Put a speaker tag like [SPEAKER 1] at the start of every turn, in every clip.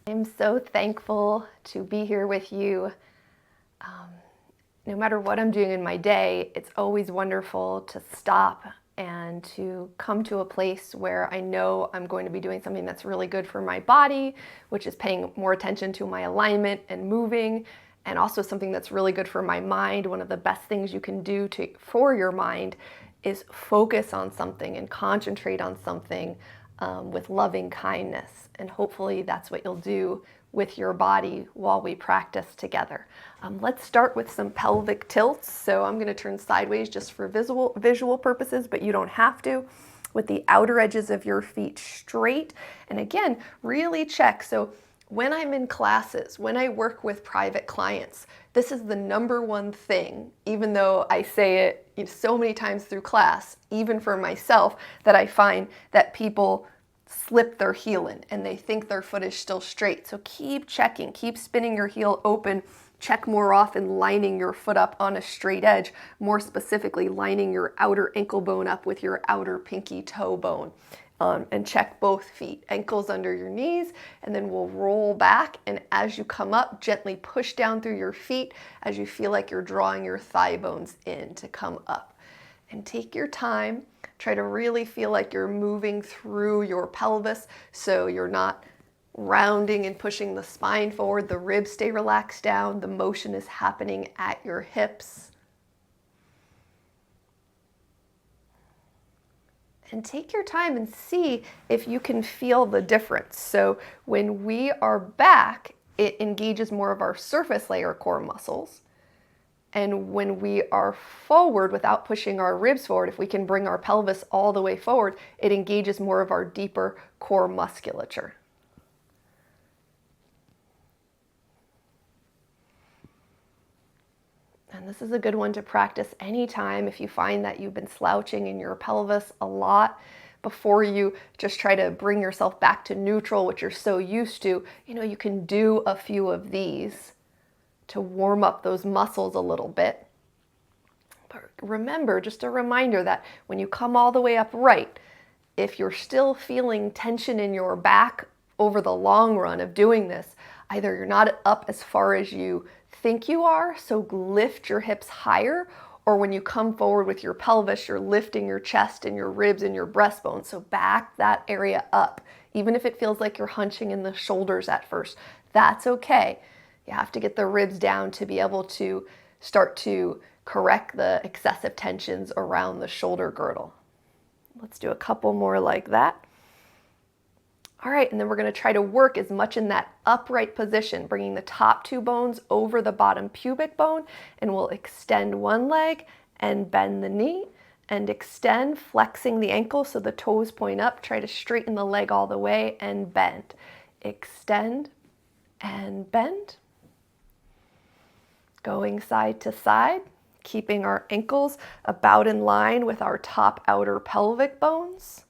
[SPEAKER 1] I'm so thankful to be here with you. No matter what I'm doing in my day, it's always wonderful to stop and to come to a place where I know I'm going to be doing something that's really good for my body, which is paying more attention to my alignment and moving, and also something that's really good for my mind. One of the best things you can do for your mind is focus on something and concentrate on something with loving kindness. And hopefully that's what you'll do with your body while we practice together. Let's start with some pelvic tilts. So I'm going to turn sideways just for visual purposes, but you don't have to. With the outer edges of your feet straight. And again, really check. So when I'm in classes, when I work with private clients, this is the number one thing, even though I say it so many times through class, even for myself, that I find that people slip their heel in and they think their foot is still straight. So keep checking, keep spinning your heel open. Check more often lining your foot up on a straight edge, more specifically lining your outer ankle bone up with your outer pinky toe bone. And check both feet, ankles under your knees, and then we'll roll back. And as you come up, gently push down through your feet as you feel like you're drawing your thigh bones in to come up. And take your time. Try to really feel like you're moving through your pelvis so you're not rounding and pushing the spine forward. The ribs stay relaxed down. The motion is happening at your hips. And take your time and see if you can feel the difference. So when we are back, it engages more of our surface layer core muscles. And when we are forward without pushing our ribs forward, if we can bring our pelvis all the way forward, it engages more of our deeper core musculature. And this is a good one to practice anytime if you find that you've been slouching in your pelvis a lot. Before you just try to bring yourself back to neutral, which you're so used to, you can do a few of these to warm up those muscles a little bit. But remember, just a reminder that when you come all the way upright, if you're still feeling tension in your back over the long run of doing this, either you're not up as far as you think you are, so lift your hips higher, or when you come forward with your pelvis, you're lifting your chest and your ribs and your breastbone, so back that area up. Even if it feels like you're hunching in the shoulders at first, that's okay. You have to get the ribs down to be able to start to correct the excessive tensions around the shoulder girdle. Let's do a couple more like that. All right, and then we're going to try to work as much in that upright position, bringing the top two bones over the bottom pubic bone, and we'll extend one leg and bend the knee and extend, flexing the ankle so the toes point up. Try to straighten the leg all the way and bend. Extend and bend. Going side to side, keeping our ankles about in line with our top outer pelvic bones.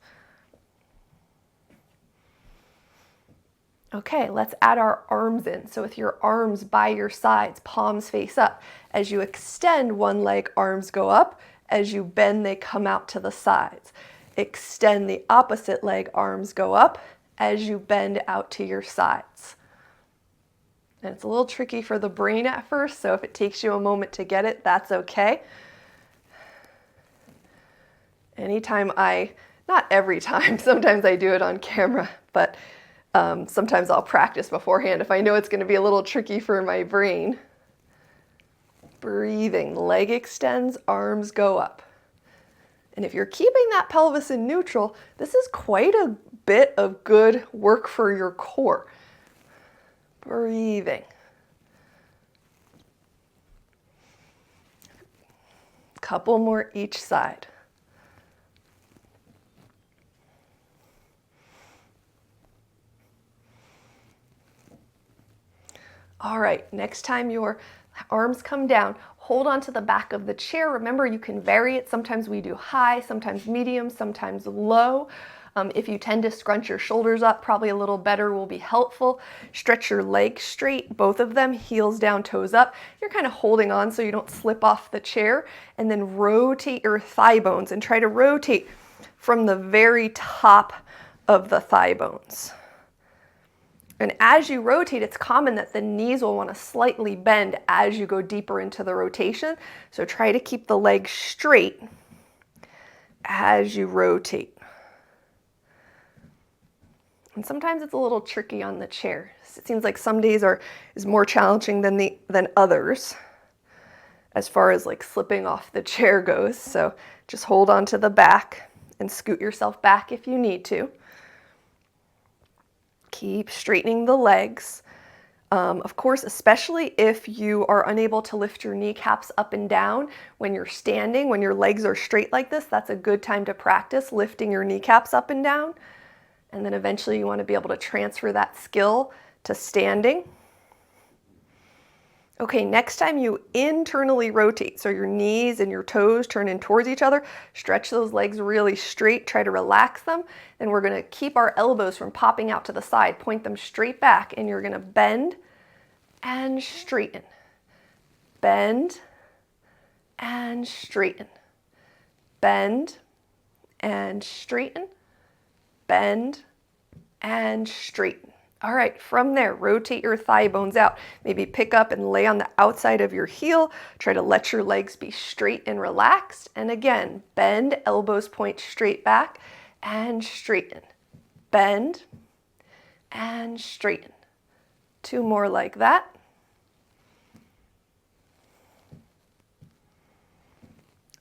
[SPEAKER 1] Okay, let's add our arms in. So with your arms by your sides, palms face up. As you extend one leg, arms go up. As you bend, they come out to the sides. Extend the opposite leg, arms go up. As you bend out to your sides. And it's a little tricky for the brain at first, so if it takes you a moment to get it, that's okay. Not every time, sometimes I do it on camera, but sometimes I'll practice beforehand if I know it's going to be a little tricky for my brain. Breathing, leg extends, arms go up. And if you're keeping that pelvis in neutral, this is quite a bit of good work for your core. Breathing. Couple more each side. All right, next time your arms come down, hold on to the back of the chair. Remember, you can vary it. Sometimes we do high, sometimes medium, sometimes low. If you tend to scrunch your shoulders up, probably a little better will be helpful. Stretch your legs straight, both of them, heels down, toes up. You're kind of holding on so you don't slip off the chair. And then rotate your thigh bones and try to rotate from the very top of the thigh bones. And as you rotate, it's common that the knees will want to slightly bend as you go deeper into the rotation. So try to keep the legs straight as you rotate. And sometimes it's a little tricky on the chair. It seems like some days is more challenging than others as far as like slipping off the chair goes. So just hold on to the back and scoot yourself back if you need to. Keep straightening the legs. Of course, especially if you are unable to lift your kneecaps up and down when you're standing, when your legs are straight like this, that's a good time to practice lifting your kneecaps up and down. And then eventually you want to be able to transfer that skill to standing. Okay, next time you internally rotate, so your knees and your toes turn in towards each other, stretch those legs really straight, try to relax them. Then we're going to keep our elbows from popping out to the side, point them straight back, and you're going to bend and straighten. Bend and straighten. Bend and straighten. Bend and straighten. All right, from there, rotate your thigh bones out. Maybe pick up and lay on the outside of your heel. Try to let your legs be straight and relaxed. And again, bend, elbows point straight back and straighten. Bend and straighten. 2 more like that.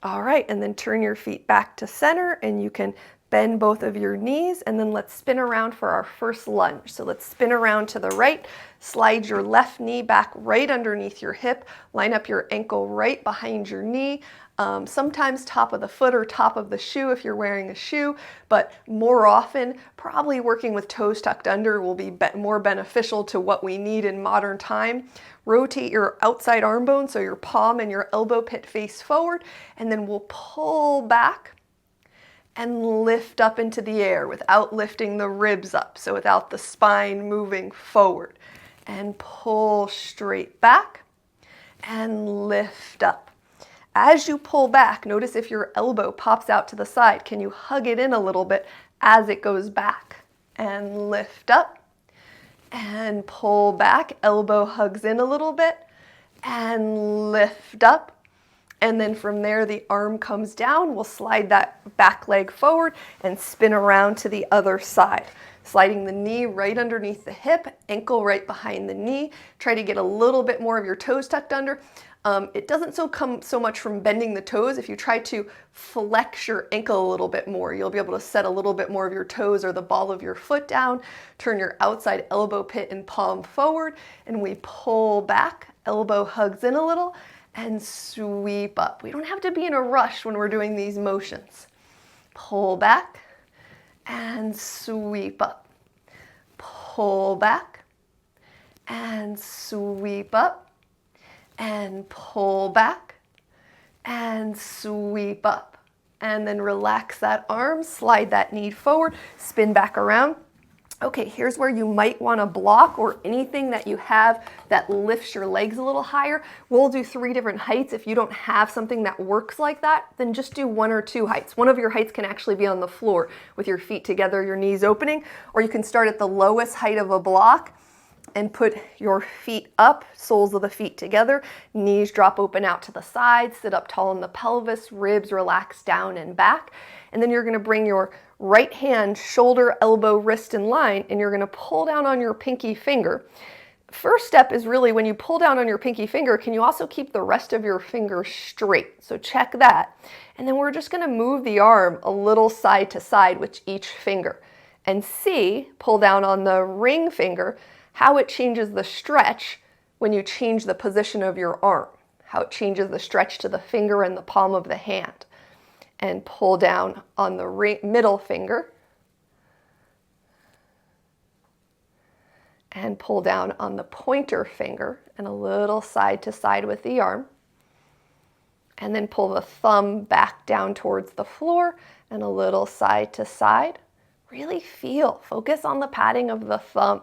[SPEAKER 1] All right, and then turn your feet back to center, and you can bend both of your knees, and then let's spin around for our first lunge. So let's spin around to the right, slide your left knee back right underneath your hip, line up your ankle right behind your knee, sometimes top of the foot or top of the shoe if you're wearing a shoe, but more often, probably working with toes tucked under will be more beneficial to what we need in modern time. Rotate your outside arm bone so your palm and your elbow pit face forward, and then we'll pull back and lift up into the air without lifting the ribs up, so without the spine moving forward. And pull straight back and lift up. As you pull back, notice if your elbow pops out to the side, can you hug it in a little bit as it goes back? And lift up and pull back, elbow hugs in a little bit and lift up. And then from there, the arm comes down. We'll slide that back leg forward and spin around to the other side. Sliding the knee right underneath the hip, ankle right behind the knee. Try to get a little bit more of your toes tucked under. It doesn't come so much from bending the toes. If you try to flex your ankle a little bit more, you'll be able to set a little bit more of your toes or the ball of your foot down. Turn your outside elbow pit and palm forward, and we pull back. Elbow hugs in a little and sweep up. We don't have to be in a rush when we're doing these motions. Pull back and sweep up. Pull back and sweep up. And pull back and sweep up. And then relax that arm, slide that knee forward, spin back around. Okay, here's where you might want to block or anything that you have that lifts your legs a little higher. We'll do 3 different heights. If you don't have something that works like that, then just do 1 or 2 heights. One of your heights can actually be on the floor with your feet together, your knees opening, or you can start at the lowest height of a block and put your feet up, soles of the feet together, knees drop open out to the side, sit up tall in the pelvis, ribs relax down and back. And then you're going to bring your right hand, shoulder, elbow, wrist in line, and you're going to pull down on your pinky finger. First step is really when you pull down on your pinky finger, can you also keep the rest of your fingers straight? So check that. And then we're just going to move the arm a little side to side with each finger. And see, pull down on the ring finger, how it changes the stretch when you change the position of your arm, how it changes the stretch to the finger and the palm of the hand. And pull down on the middle finger. And pull down on the pointer finger and a little side to side with the arm. And then pull the thumb back down towards the floor and a little side to side. Really feel, focus on the patting of the thumb.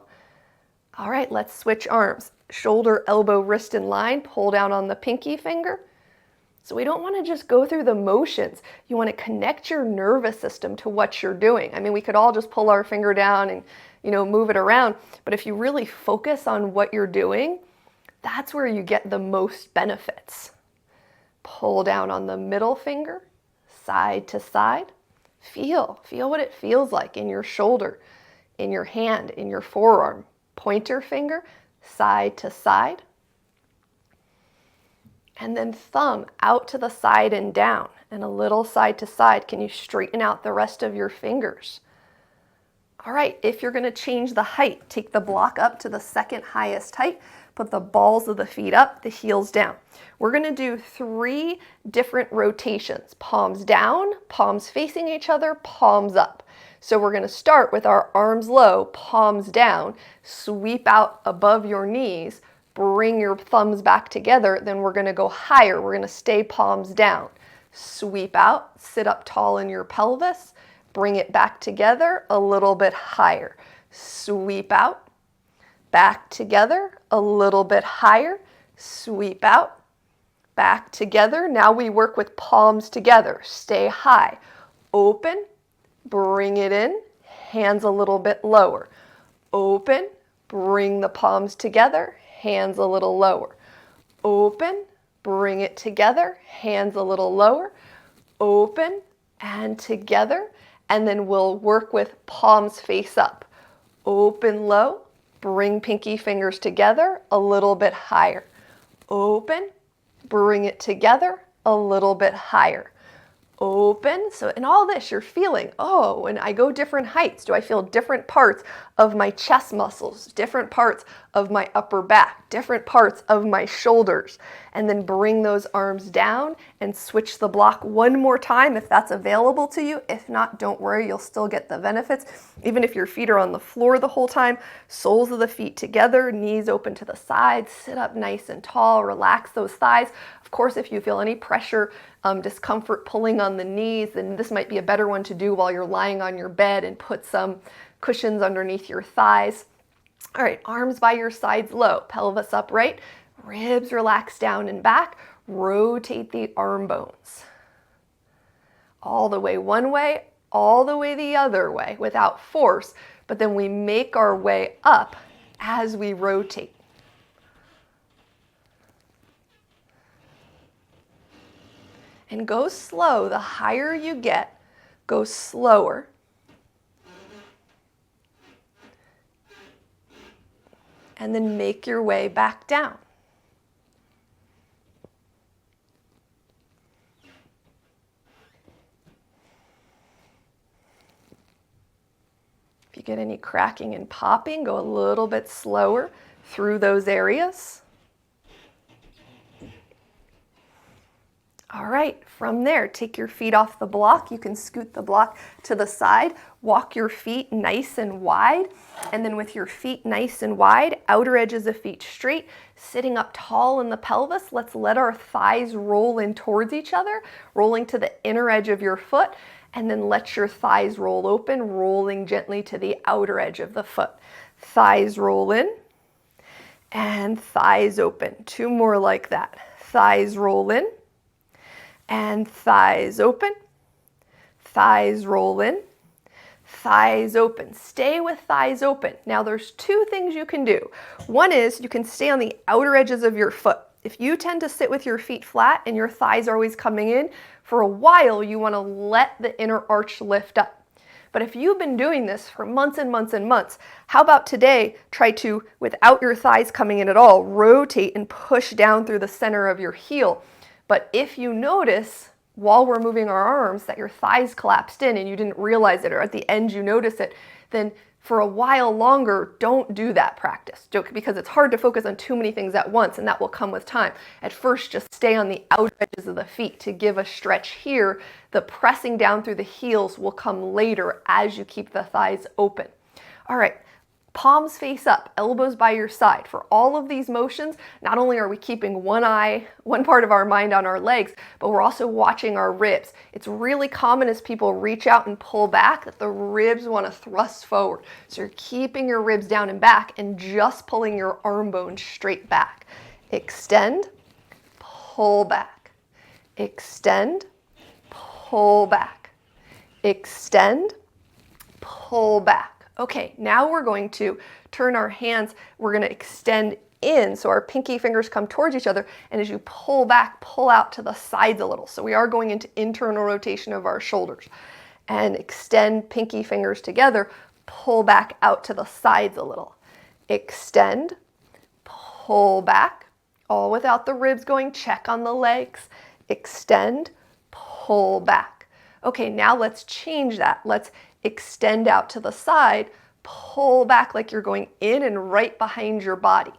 [SPEAKER 1] All right, let's switch arms. Shoulder, elbow, wrist in line, pull down on the pinky finger. So we don't want to just go through the motions. You want to connect your nervous system to what you're doing. I mean, we could all just pull our finger down and move it around. But if you really focus on what you're doing, that's where you get the most benefits. Pull down on the middle finger, side to side. Feel what it feels like in your shoulder, in your hand, in your forearm. Pointer finger, side to side. And then thumb out to the side and down, and a little side to side. Can you straighten out the rest of your fingers? All right, if you're gonna change the height, take the block up to the second highest height, put the balls of the feet up, the heels down. We're gonna do 3 different rotations. Palms down, palms facing each other, palms up. So we're gonna start with our arms low, palms down, sweep out above your knees, bring your thumbs back together, then we're gonna go higher. We're gonna stay palms down. Sweep out, sit up tall in your pelvis, bring it back together a little bit higher. Sweep out, back together a little bit higher. Sweep out, back together. Now we work with palms together. Stay high. Open, bring it in, hands a little bit lower. Open, bring the palms together, hands a little lower. Open, bring it together, hands a little lower. Open and together, and then we'll work with palms face up. Open low, bring pinky fingers together a little bit higher. Open, bring it together a little bit higher. Open. So in all this, you're feeling, oh, when I go different heights, do I feel different parts of my chest muscles, different parts of my upper back, different parts of my shoulders? And then bring those arms down and switch the block one more time if that's available to you. If not, don't worry, you'll still get the benefits. Even if your feet are on the floor the whole time, soles of the feet together, knees open to the sides, sit up nice and tall, relax those thighs. Of course, if you feel any pressure, discomfort pulling on the knees, then this might be a better one to do while you're lying on your bed, and put some cushions underneath your thighs. All right, arms by your sides low, pelvis upright, ribs relax down and back, rotate the arm bones. All the way one way, all the way the other way without force, but then we make our way up as we rotate. And go slow. The higher you get, go slower. And then make your way back down. If you get any cracking and popping, go a little bit slower through those areas. All right, from there, take your feet off the block. You can scoot the block to the side, walk your feet nice and wide, and then with your feet nice and wide, outer edges of feet straight, sitting up tall in the pelvis, let's let our thighs roll in towards each other, rolling to the inner edge of your foot, and then let your thighs roll open, rolling gently to the outer edge of the foot. Thighs roll in, and thighs open. 2 more like that. Thighs roll in, and thighs open, thighs roll in, thighs open. Stay with thighs open. Now there's 2 things you can do. One is you can stay on the outer edges of your foot. If you tend to sit with your feet flat and your thighs are always coming in, for a while you want to let the inner arch lift up. But if you've been doing this for months and months and months, how about today try to, without your thighs coming in at all, rotate and push down through the center of your heel. But if you notice while we're moving our arms that your thighs collapsed in and you didn't realize it, or at the end you notice it, then for a while longer, don't do that practice, because it's hard to focus on too many things at once, and that will come with time. At first, just stay on the outer edges of the feet to give a stretch here. The pressing down through the heels will come later as you keep the thighs open. All right. Palms face up, elbows by your side. For all of these motions, not only are we keeping one part of our mind on our legs, but we're also watching our ribs. It's really common as people reach out and pull back that the ribs want to thrust forward. So you're keeping your ribs down and back and just pulling your arm bones straight back. Extend, pull back. Extend, pull back. Extend, pull back. Okay, now we're going to turn our hands, we're going to extend in, so our pinky fingers come towards each other, and as you pull back, pull out to the sides a little. So we are going into internal rotation of our shoulders. And extend pinky fingers together, pull back out to the sides a little. Extend, pull back, all without the ribs going, check on the legs. Extend, pull back. Okay, now let's change that. Let's extend out to the side, pull back like you're going in and right behind your body.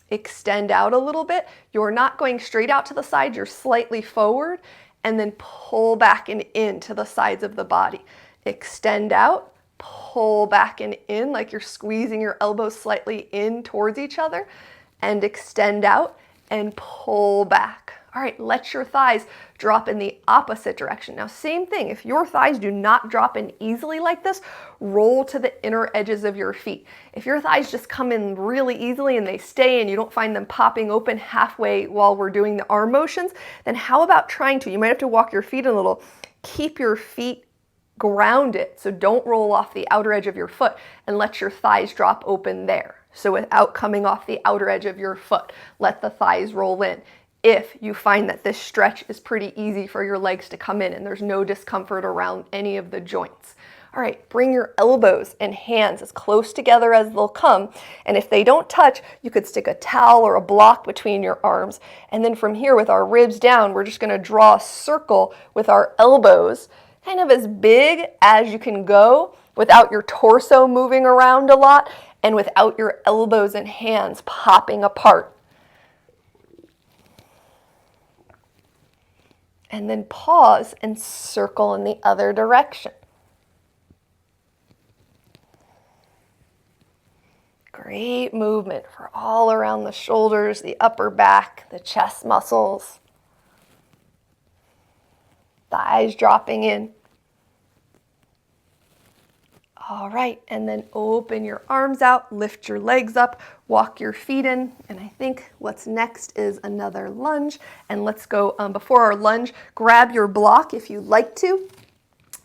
[SPEAKER 1] Extend out a little bit. You're not going straight out to the side, you're slightly forward, and then pull back and in to the sides of the body. Extend out, pull back and in like you're squeezing your elbows slightly in towards each other, and extend out and pull back. All right, let your thighs drop in the opposite direction. Now, same thing, if your thighs do not drop in easily like this, roll to the inner edges of your feet. If your thighs just come in really easily and they stay and you don't find them popping open halfway while we're doing the arm motions, then how about trying to, you might have to walk your feet a little, keep your feet grounded, so don't roll off the outer edge of your foot and let your thighs drop open there. So without coming off the outer edge of your foot, let the thighs roll in. If you find that this stretch is pretty easy for your legs to come in and there's no discomfort around any of the joints. All right, bring your elbows and hands as close together as they'll come. And if they don't touch, you could stick a towel or a block between your arms. And then from here with our ribs down, we're just gonna draw a circle with our elbows, kind of as big as you can go without your torso moving around a lot and without your elbows and hands popping apart. And then pause and circle in the other direction. Great movement for all around the shoulders, the upper back, the chest muscles. Thighs dropping in. All right, and then open your arms out, lift your legs up, walk your feet in, and I think what's next is another lunge. And let's go, before our lunge, grab your block if you'd like to.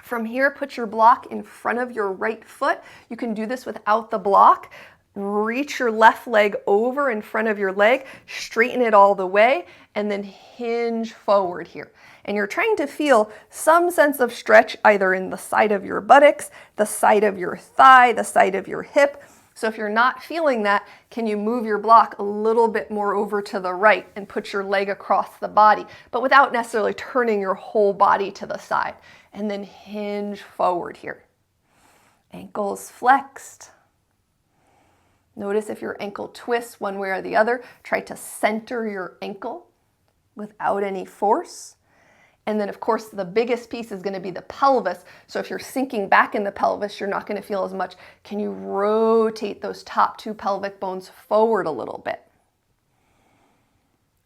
[SPEAKER 1] From here, put your block in front of your right foot. You can do this without the block. Reach your left leg over in front of your leg, straighten it all the way, and then hinge forward here. And you're trying to feel some sense of stretch either in the side of your buttocks, the side of your thigh, the side of your hip. So if you're not feeling that, can you move your block a little bit more over to the right and put your leg across the body, but without necessarily turning your whole body to the side. And then hinge forward here. Ankles flexed. Notice if your ankle twists one way or the other, try to center your ankle without any force. And then of course the biggest piece is going to be the pelvis. So if you're sinking back in the pelvis, you're not going to feel as much. Can you rotate those top two pelvic bones forward a little bit?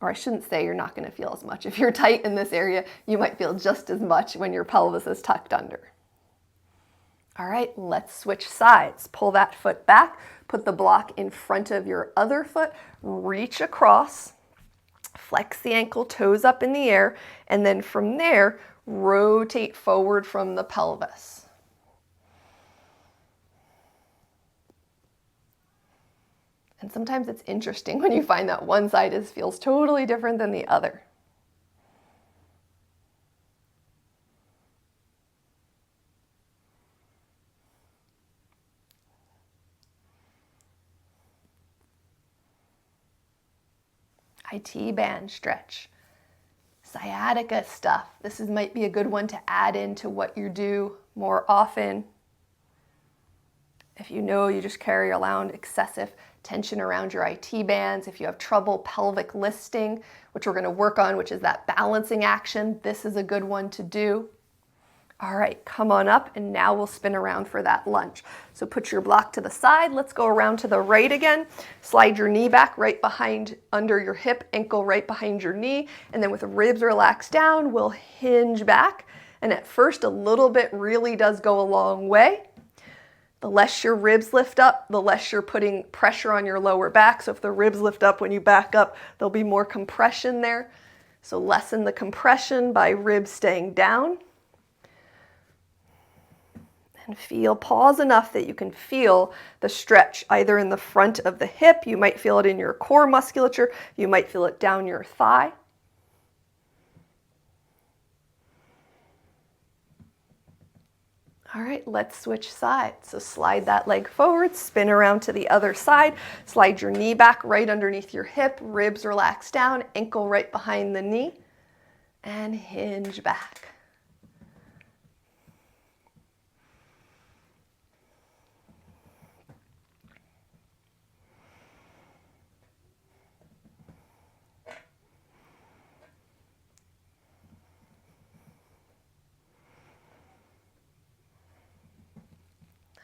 [SPEAKER 1] Or I shouldn't say you're not going to feel as much. If you're tight in this area, you might feel just as much when your pelvis is tucked under. All right, let's switch sides. Pull that foot back, put the block in front of your other foot, reach across, flex the ankle, toes up in the air, and then from there, rotate forward from the pelvis. And sometimes it's interesting when you find that one side feels totally different than the other. IT band stretch, sciatica stuff. This might be a good one to add into what you do more often. If you know you just carry around excessive tension around your IT bands, if you have trouble pelvic listing, which we're going to work on, which is that balancing action, this is a good one to do. All right, come on up, and now we'll spin around for that lunge. So put your block to the side. Let's go around to the right again. Slide your knee back right behind, under your hip, ankle right behind your knee. And then with the ribs relaxed down, we'll hinge back. And at first, a little bit really does go a long way. The less your ribs lift up, the less you're putting pressure on your lower back. So if the ribs lift up when you back up, there'll be more compression there. So lessen the compression by ribs staying down. And feel, pause enough that you can feel the stretch either in the front of the hip. You might feel it in your core musculature. You might feel it down your thigh. All right, let's switch sides. So slide that leg forward, spin around to the other side, slide your knee back right underneath your hip, ribs relax down, ankle right behind the knee, and hinge back.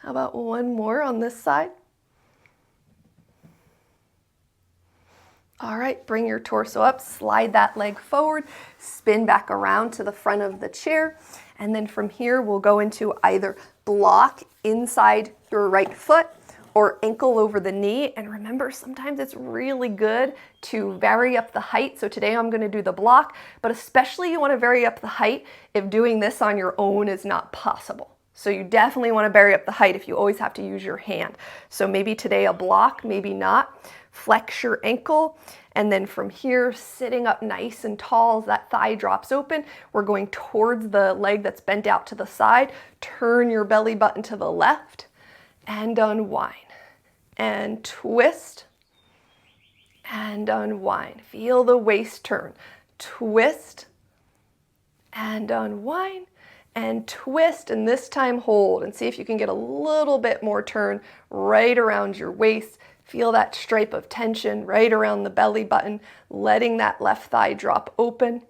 [SPEAKER 1] How about one more on this side? All right, bring your torso up, slide that leg forward, spin back around to the front of the chair, and then from here we'll go into either block inside your right foot or ankle over the knee. And remember, sometimes it's really good to vary up the height. So today I'm going to do the block, but especially you want to vary up the height if doing this on your own is not possible. So you definitely want to vary up the height if you always have to use your hand. So maybe today a block, maybe not. Flex your ankle, and then from here, sitting up nice and tall as that thigh drops open, we're going towards the leg that's bent out to the side. Turn your belly button to the left and unwind. And twist and unwind. Feel the waist turn. Twist and unwind. And twist, and this time hold, and see if you can get a little bit more turn right around your waist. Feel that stripe of tension right around the belly button, letting that left thigh drop open.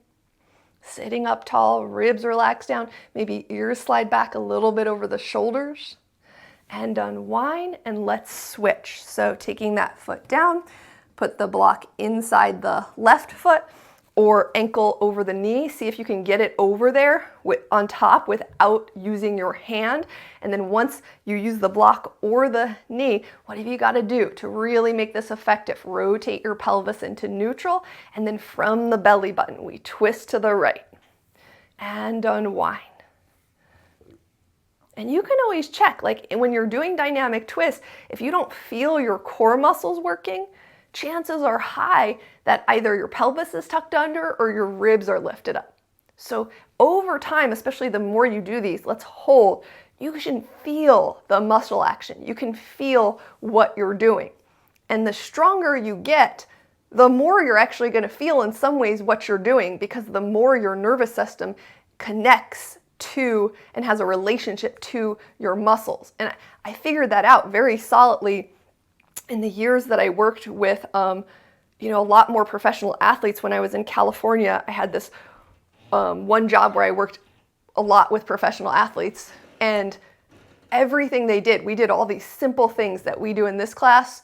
[SPEAKER 1] Sitting up tall, ribs relax down, maybe ears slide back a little bit over the shoulders. And unwind, and let's switch. So taking that foot down, put the block inside the left foot, or ankle over the knee. See if you can get it over there on top without using your hand. And then once you use the block or the knee, what have you got to do to really make this effective? Rotate your pelvis into neutral, and then from the belly button, we twist to the right and unwind. And you can always check, like when you're doing dynamic twist, if you don't feel your core muscles working, chances are high that either your pelvis is tucked under or your ribs are lifted up. So over time, especially the more you do these, let's hold, you can feel the muscle action. You can feel what you're doing. And the stronger you get, the more you're actually going to feel in some ways what you're doing, because the more your nervous system connects to and has a relationship to your muscles. And I figured that out very solidly in the years that I worked with, a lot more professional athletes. When I was in California, I had this one job where I worked a lot with professional athletes, and everything they did, we did all these simple things that we do in this class.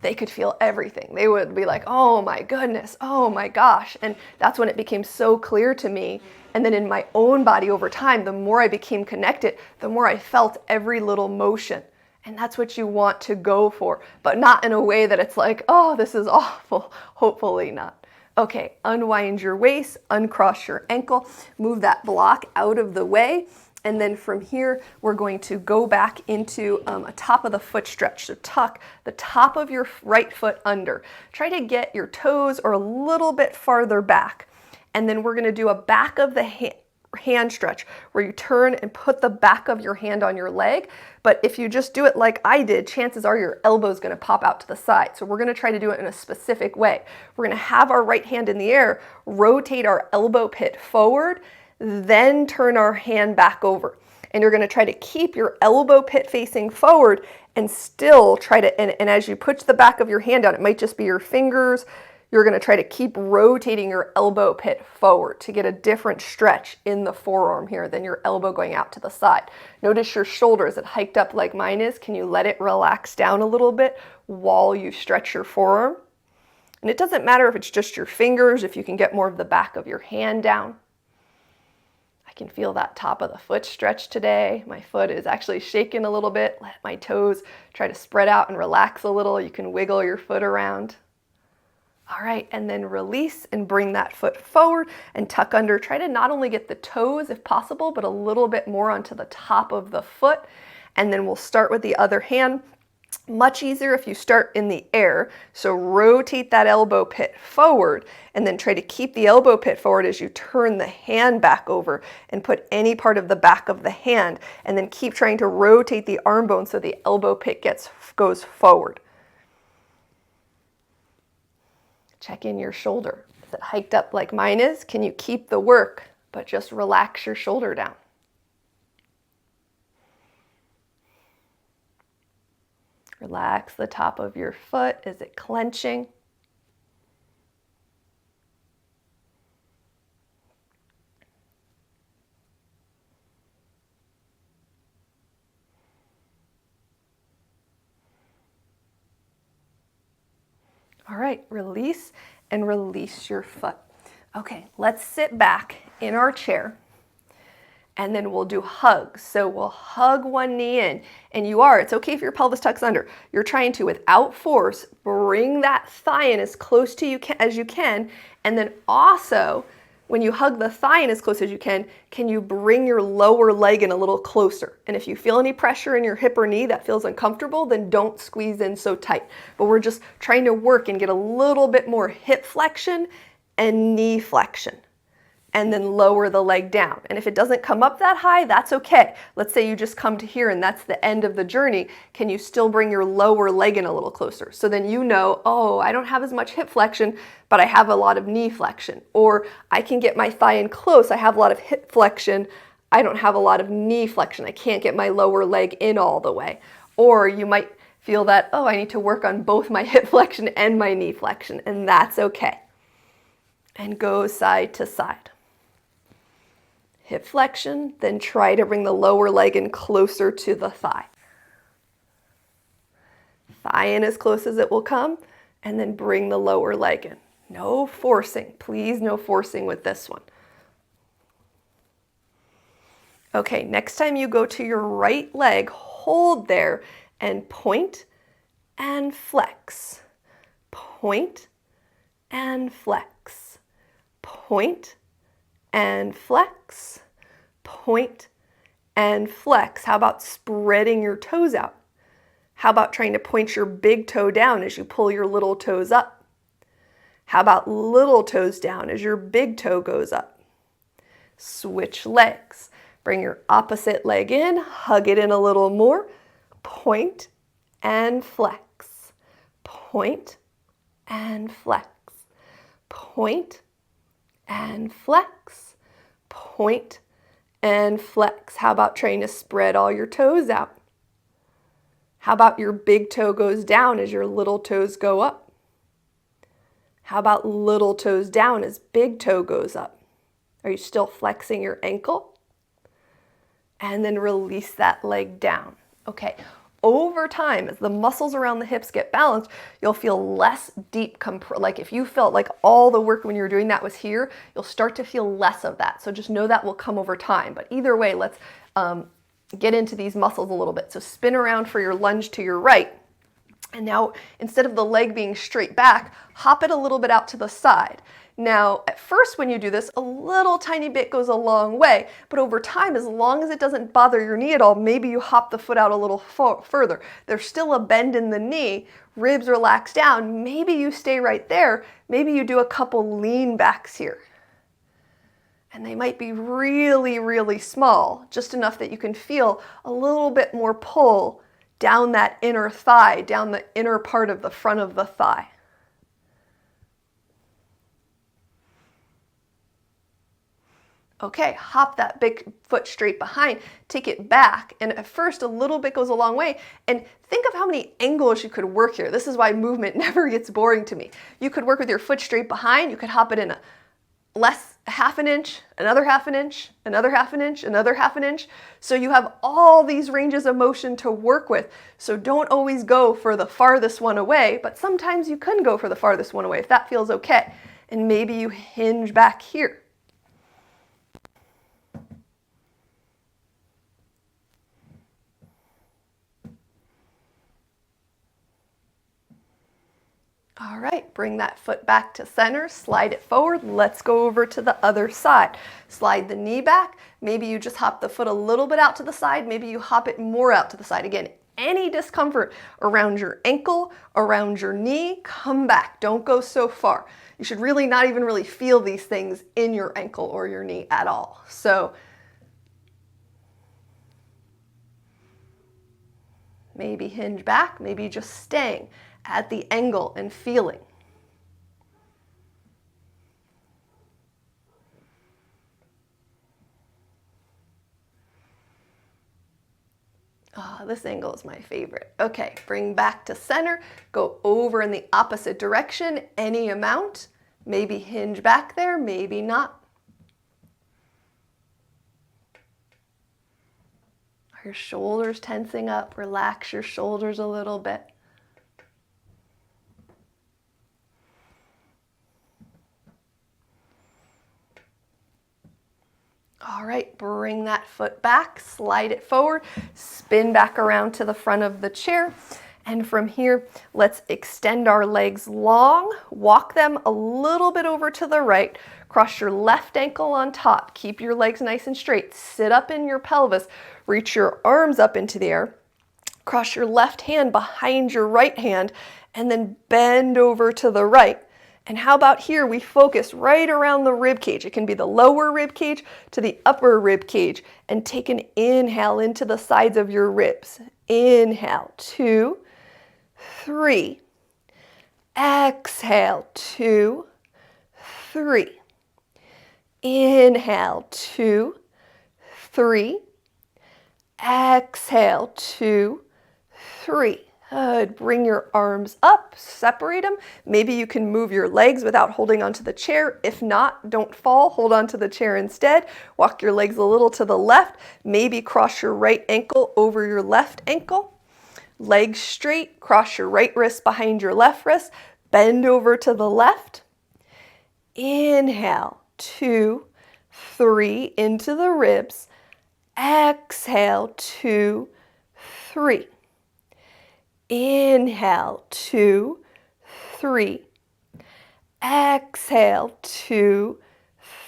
[SPEAKER 1] They could feel everything. They would be like, oh my goodness, oh my gosh. And that's when it became so clear to me. And then in my own body over time, the more I became connected, the more I felt every little motion. And that's what you want to go for, but not in a way that it's like, oh, this is awful. Hopefully not. Okay, unwind your waist, uncross your ankle, move that block out of the way. And then from here, we're going to go back into a top of the foot stretch. So tuck the top of your right foot under. Try to get your toes or a little bit farther back. And then we're going to do a back of the hand stretch where you turn and put the back of your hand on your leg. But if you just do it like I did, chances are your elbow is going to pop out to the side. So we're going to try to do it in a specific way. We're going to have our right hand in the air, rotate our elbow pit forward, then turn our hand back over. And you're going to try to keep your elbow pit facing forward and still try to, and as you put the back of your hand down, it might just be your fingers, you're going to try to keep rotating your elbow pit forward to get a different stretch in the forearm here than your elbow going out to the side. Notice your shoulder, is it hiked up like mine is? Can you let it relax down a little bit while you stretch your forearm? And it doesn't matter if it's just your fingers, if you can get more of the back of your hand down. I can feel that top of the foot stretch today. My foot is actually shaking a little bit. Let my toes try to spread out and relax a little. You can wiggle your foot around. All right, and then release and bring that foot forward and tuck under. Try to not only get the toes if possible, but a little bit more onto the top of the foot. And then we'll start with the other hand. Much easier if you start in the air. So rotate that elbow pit forward and then try to keep the elbow pit forward as you turn the hand back over and put any part of the back of the hand, and then keep trying to rotate the arm bone so the elbow pit goes forward. Check in your shoulder. Is it hiked up like mine is? Can you keep the work, but just relax your shoulder down? Relax the top of your foot. Is it clenching? All right, release and release your foot. Okay, let's sit back in our chair and then we'll do hugs. So we'll hug one knee in, and it's okay if your pelvis tucks under. You're trying to, without force, bring that thigh in as close to you as you can, and then also, when you hug the thigh in as close as you can you bring your lower leg in a little closer? And if you feel any pressure in your hip or knee that feels uncomfortable, then don't squeeze in so tight. But we're just trying to work and get a little bit more hip flexion and knee flexion, and then lower the leg down. And if it doesn't come up that high, that's okay. Let's say you just come to here and that's the end of the journey. Can you still bring your lower leg in a little closer? So then you know, oh, I don't have as much hip flexion, but I have a lot of knee flexion. Or I can get my thigh in close. I have a lot of hip flexion. I don't have a lot of knee flexion. I can't get my lower leg in all the way. Or you might feel that, oh, I need to work on both my hip flexion and my knee flexion, and that's okay. And go side to side. Hip flexion, then try to bring the lower leg in closer to the thigh. Thigh in as close as it will come, and then bring the lower leg in. No forcing, please, no forcing with this one. Okay, next time you go to your right leg, hold there and point and flex. Point and flex. Point and flex, point and flex. How about spreading your toes out? How about trying to point your big toe down as you pull your little toes up? How about little toes down as your big toe goes up? Switch legs. Bring your opposite leg in, hug it in a little more, point and flex, point and flex, point and flex, point and flex. How about trying to spread all your toes out? How about your big toe goes down as your little toes go up? How about little toes down as big toe goes up? Are you still flexing your ankle? And then release that leg down. Okay. Over time, as the muscles around the hips get balanced, you'll feel less deep like if you felt like all the work when you were doing that was here, you'll start to feel less of that. So just know that will come over time. But either way, let's get into these muscles a little bit. So spin around for your lunge to your right. And now, instead of the leg being straight back, hop it a little bit out to the side. Now, at first when you do this, a little tiny bit goes a long way, but over time, as long as it doesn't bother your knee at all, maybe you hop the foot out a little further. There's still a bend in the knee, ribs relax down, maybe you stay right there, maybe you do a couple lean backs here. And they might be really, really small, just enough that you can feel a little bit more pull down that inner thigh, down the inner part of the front of the thigh. Okay, hop that big foot straight behind, take it back, and at first a little bit goes a long way, and think of how many angles you could work here. This is why movement never gets boring to me. You could work with your foot straight behind, you could hop it in a half an inch, another half an inch, another half an inch, another half an inch. So you have all these ranges of motion to work with. So don't always go for the farthest one away, but sometimes you can go for the farthest one away if that feels okay. And maybe you hinge back here. All right, bring that foot back to center, slide it forward. Let's go over to the other side. Slide the knee back. Maybe you just hop the foot a little bit out to the side. Maybe you hop it more out to the side. Again, any discomfort around your ankle, around your knee, come back. Don't go so far. You should really not even really feel these things in your ankle or your knee at all. So maybe hinge back, maybe just staying at the angle and feeling. Oh, this angle is my favorite. Okay, bring back to center, go over in the opposite direction, any amount. Maybe hinge back there, maybe not. Are your shoulders tensing up? Relax your shoulders a little bit. All right, bring that foot back, slide it forward, spin back around to the front of the chair. And from here, let's extend our legs long, walk them a little bit over to the right, cross your left ankle on top, keep your legs nice and straight, sit up in your pelvis, reach your arms up into the air, cross your left hand behind your right hand, and then bend over to the right. And how about here we focus right around the rib cage. It can be the lower rib cage to the upper rib cage, and take an inhale into the sides of your ribs. Inhale, 2, 3. Exhale, 2, 3. Inhale, 2, 3. Exhale, 2, 3. Good. Bring your arms up, separate them. Maybe you can move your legs without holding onto the chair. If not, don't fall, hold onto the chair instead. Walk your legs a little to the left. Maybe cross your right ankle over your left ankle. Legs straight, cross your right wrist behind your left wrist. Bend over to the left. Inhale, 2, 3 into the ribs. Exhale, 2, 3. Inhale, 2, 3. Exhale, 2,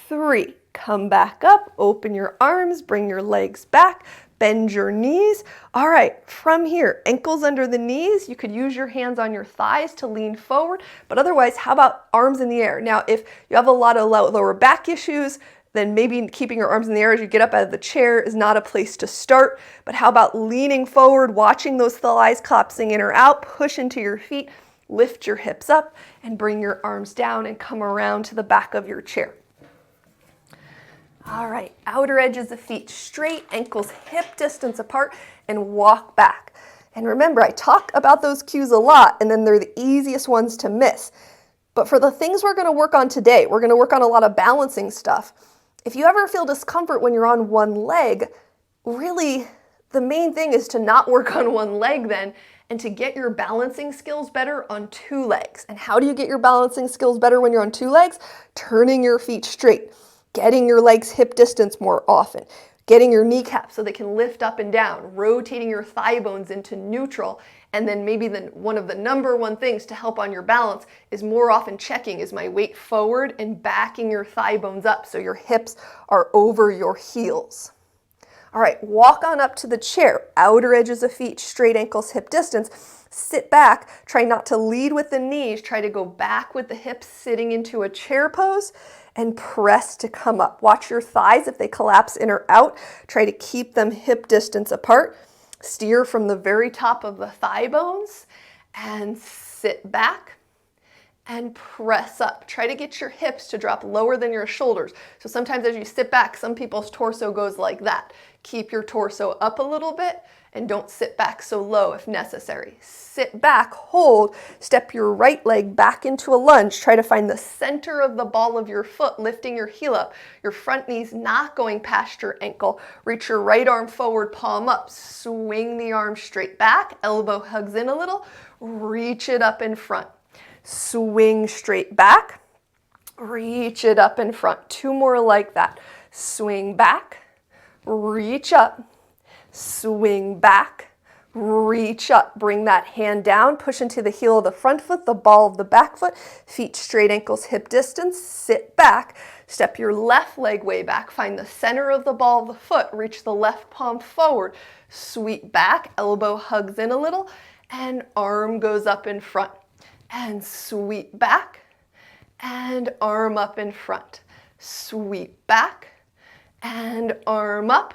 [SPEAKER 1] 3. Come back up, open your arms, bring your legs back, bend your knees. All right, from here, ankles under the knees. You could use your hands on your thighs to lean forward, but otherwise, how about arms in the air? Now, if you have a lot of lower back issues, then maybe keeping your arms in the air as you get up out of the chair is not a place to start. But how about leaning forward, watching those thighs collapsing in or out, push into your feet, lift your hips up, and bring your arms down and come around to the back of your chair. All right, outer edges of feet straight, ankles hip distance apart, and walk back. And remember, I talk about those cues a lot, and then they're the easiest ones to miss. But for the things we're going to work on today, we're going to work on a lot of balancing stuff. If you ever feel discomfort when you're on one leg, really the main thing is to not work on one leg then, and to get your balancing skills better on 2 legs. And how do you get your balancing skills better when you're on 2 legs? Turning your feet straight, getting your legs hip distance more often, getting your kneecaps so they can lift up and down, rotating your thigh bones into neutral. And then maybe one of the number one things to help on your balance is more often checking, is my weight forward and backing your thigh bones up so your hips are over your heels. All right, walk on up to the chair, outer edges of feet, straight ankles, hip distance. Sit back, try not to lead with the knees, try to go back with the hips sitting into a chair pose, and press to come up. Watch your thighs if they collapse in or out. Try to keep them hip distance apart. Steer from the very top of the thigh bones and sit back and press up. Try to get your hips to drop lower than your shoulders. So sometimes as you sit back, some people's torso goes like that. Keep your torso up a little bit and don't sit back so low if necessary. Sit back, hold, step your right leg back into a lunge. Try to find the center of the ball of your foot, lifting your heel up. Your front knee's not going past your ankle. Reach your right arm forward, palm up. Swing the arm straight back, elbow hugs in a little. Reach it up in front. Swing straight back. Reach it up in front. 2 more like that. Swing back, reach up, swing back, reach up, bring that hand down, push into the heel of the front foot, the ball of the back foot, feet straight, ankles hip distance, sit back, step your left leg way back, find the center of the ball of the foot, reach the left palm forward, sweep back, elbow hugs in a little, and arm goes up in front, and sweep back, and arm up in front, sweep back, and arm up,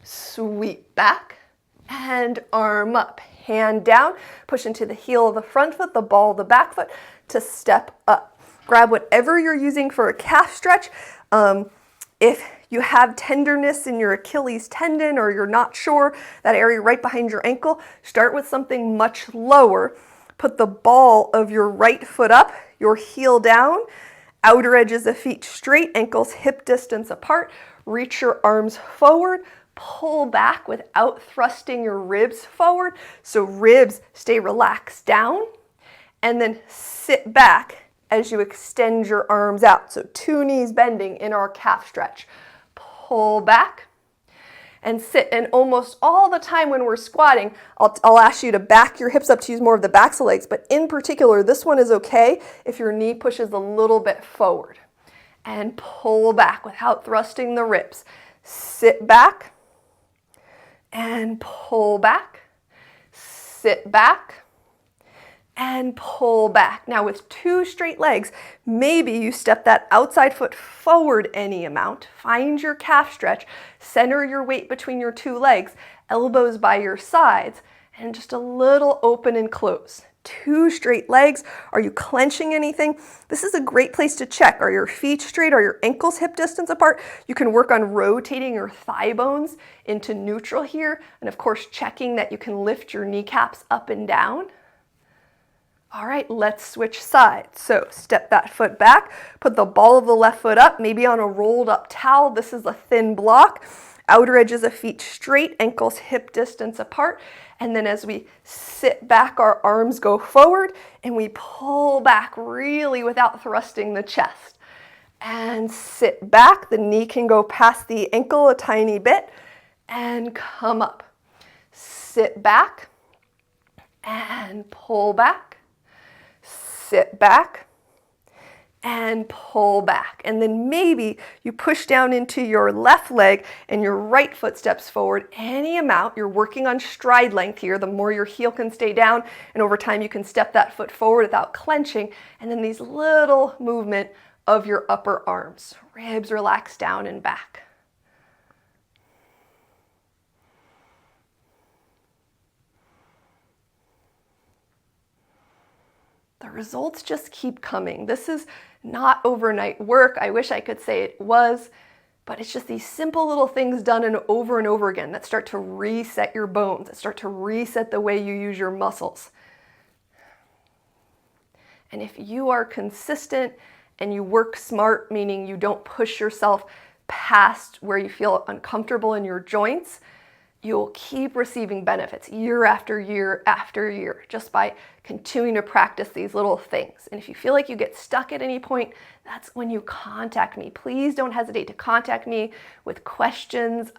[SPEAKER 1] sweep back, and arm up, hand down, push into the heel of the front foot, the ball of the back foot to step up. Grab whatever you're using for a calf stretch. If you have tenderness in your Achilles tendon or you're not sure, that area right behind your ankle, start with something much lower. Put the ball of your right foot up, your heel down, outer edges of feet straight, ankles hip distance apart, reach your arms forward, pull back without thrusting your ribs forward, so ribs stay relaxed down, and then sit back as you extend your arms out. So 2 knees bending in our calf stretch. Pull back and sit. And almost all the time when we're squatting, I'll ask you to back your hips up to use more of the backs of legs, but in particular, this one is okay if your knee pushes a little bit forward. And pull back without thrusting the ribs. Sit back and pull back, sit back, and pull back. Now with 2 straight legs, maybe you step that outside foot forward any amount, find your calf stretch, center your weight between your 2 legs, elbows by your sides, and just a little open and close. 2 straight legs. Are you clenching anything? This is a great place to check. Are your feet straight? Are your ankles hip distance apart? You can work on rotating your thigh bones into neutral here. And of course, checking that you can lift your kneecaps up and down. All right, let's switch sides. So step that foot back, put the ball of the left foot up, maybe on a rolled up towel. This is a thin block. Outer edges of feet straight, ankles hip distance apart. And then as we sit back, our arms go forward and we pull back really without thrusting the chest. And sit back, the knee can go past the ankle a tiny bit and come up. Sit back and pull back. Sit back and pull back. And then maybe you push down into your left leg and your right foot steps forward any amount. You're working on stride length here. The more your heel can stay down, and over time you can step that foot forward without clenching. And then these little movement of your upper arms. Ribs relax down and back. The results just keep coming. This is not overnight work. I wish I could say it was, but it's just these simple little things done and over again that start to reset your bones, that start to reset the way you use your muscles. And if you are consistent and you work smart, meaning you don't push yourself past where you feel uncomfortable in your joints, you'll keep receiving benefits year after year after year just by continuing to practice these little things. And if you feel like you get stuck at any point, that's when you contact me. Please don't hesitate to contact me with questions.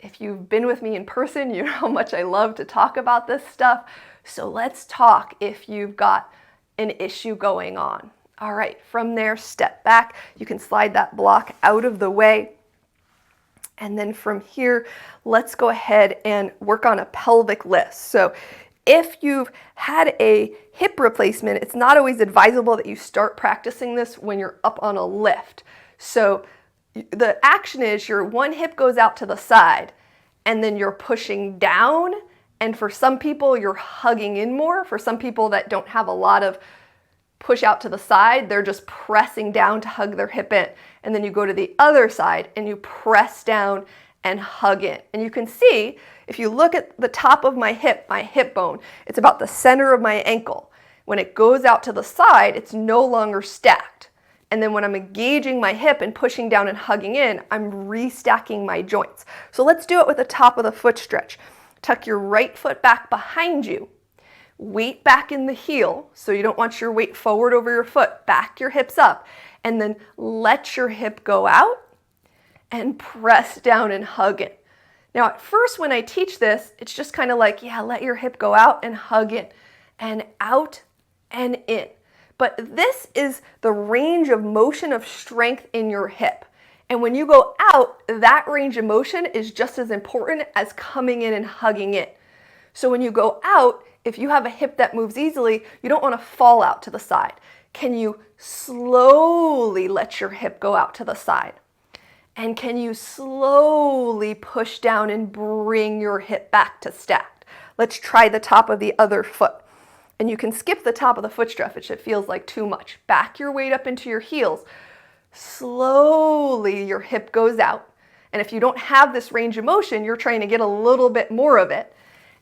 [SPEAKER 1] If you've been with me in person, you know how much I love to talk about this stuff. So let's talk if you've got an issue going on. All right, from there, step back. You can slide that block out of the way. And then from here, let's go ahead and work on a pelvic lift. So if you've had a hip replacement, it's not always advisable that you start practicing this when you're up on a lift. So the action is your one hip goes out to the side and then you're pushing down. And for some people, you're hugging in more. For some people that don't have a lot of push out to the side, they're just pressing down to hug their hip in. And then you go to the other side and you press down and hug in. And you can see, if you look at the top of my hip bone, it's about the center of my ankle. When it goes out to the side, it's no longer stacked. And then when I'm engaging my hip and pushing down and hugging in, I'm restacking my joints. So let's do it with the top of the foot stretch. Tuck your right foot back behind you. Weight back in the heel, so you don't want your weight forward over your foot. Back your hips up, and then let your hip go out and press down and hug it. Now, at first when I teach this, it's just kind of like, yeah, let your hip go out and hug in, and out and in. But this is the range of motion of strength in your hip. And when you go out, that range of motion is just as important as coming in and hugging in. So when you go out, if you have a hip that moves easily, you don't want to fall out to the side. Can you slowly let your hip go out to the side? And can you slowly push down and bring your hip back to stacked? Let's try the top of the other foot. And you can skip the top of the foot stretch if it feels like too much. Back your weight up into your heels. Slowly your hip goes out. And if you don't have this range of motion, you're trying to get a little bit more of it.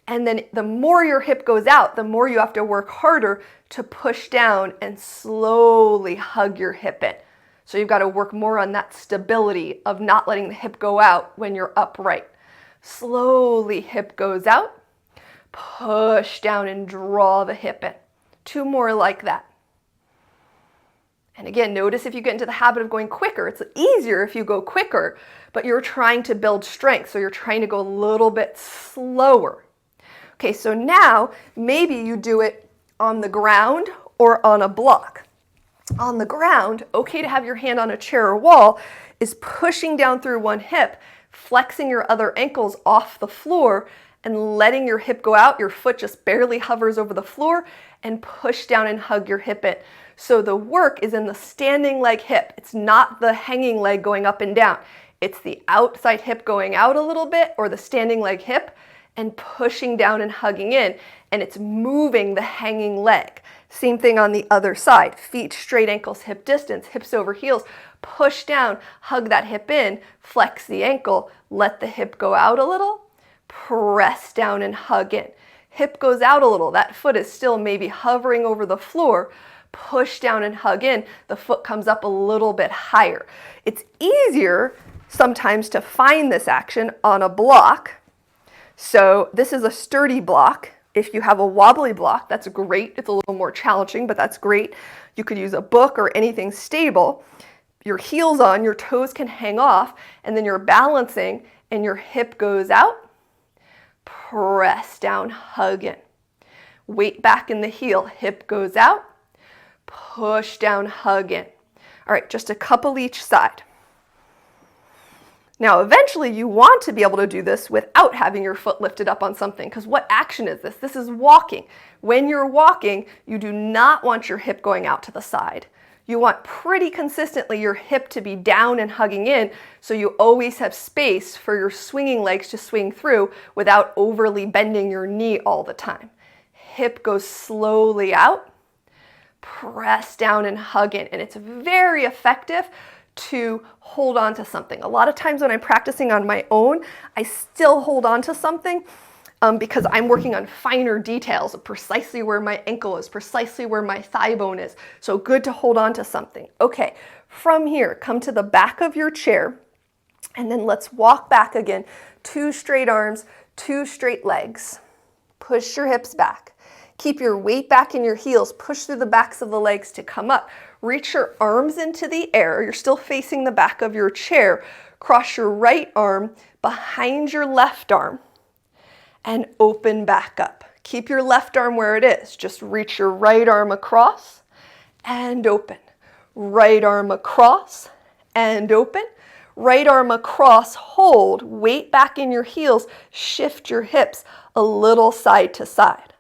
[SPEAKER 1] And then the more your hip goes out, the more you have to work harder to push down and slowly hug your hip in. So you've got to work more on that stability of not letting the hip go out when you're upright. Slowly hip goes out, push down and draw the hip in. 2 more like that. And again, notice if you get into the habit of going quicker, it's easier if you go quicker, but you're trying to build strength, so you're trying to go a little bit slower. Okay, so now maybe you do it on the ground or on a block. On the ground, okay to have your hand on a chair or wall, is pushing down through one hip, flexing your other ankles off the floor, and letting your hip go out. Your foot just barely hovers over the floor, and push down and hug your hip in. So the work is in the standing leg hip. It's not the hanging leg going up and down. It's the outside hip going out a little bit, or the standing leg hip, and pushing down and hugging in, and it's moving the hanging leg. Same thing on the other side. Feet straight, ankles hip distance, hips over heels. Push down, hug that hip in, flex the ankle, let the hip go out a little, press down and hug in. Hip goes out a little, that foot is still maybe hovering over the floor, push down and hug in, the foot comes up a little bit higher. It's easier sometimes to find this action on a block. So this is a sturdy block. If you have a wobbly block, that's great. It's a little more challenging, but that's great. You could use a book or anything stable. Your heels on, your toes can hang off, and then you're balancing and your hip goes out. Press down, hug in. Weight back in the heel, hip goes out. Push down, hug in. All right, just a couple each side. Now, eventually you want to be able to do this without having your foot lifted up on something, because what action is this? This is walking. When you're walking, you do not want your hip going out to the side. You want pretty consistently your hip to be down and hugging in, so you always have space for your swinging legs to swing through without overly bending your knee all the time. Hip goes slowly out, press down and hug in, and it's very effective to hold on to something. A lot of times when I'm practicing on my own, I still hold on to something because I'm working on finer details of precisely where my ankle is, precisely where my thigh bone is. So good to hold on to something. Okay, from here, come to the back of your chair, and then let's walk back again. 2 straight arms, 2 straight legs. Push your hips back. Keep your weight back in your heels. Push through the backs of the legs to come up. Reach your arms into the air. You're still facing the back of your chair. Cross your right arm behind your left arm and open back up. Keep your left arm where it is. Just reach your right arm across and open. Right arm across and open. Right arm across, hold, weight back in your heels, shift your hips a little side to side.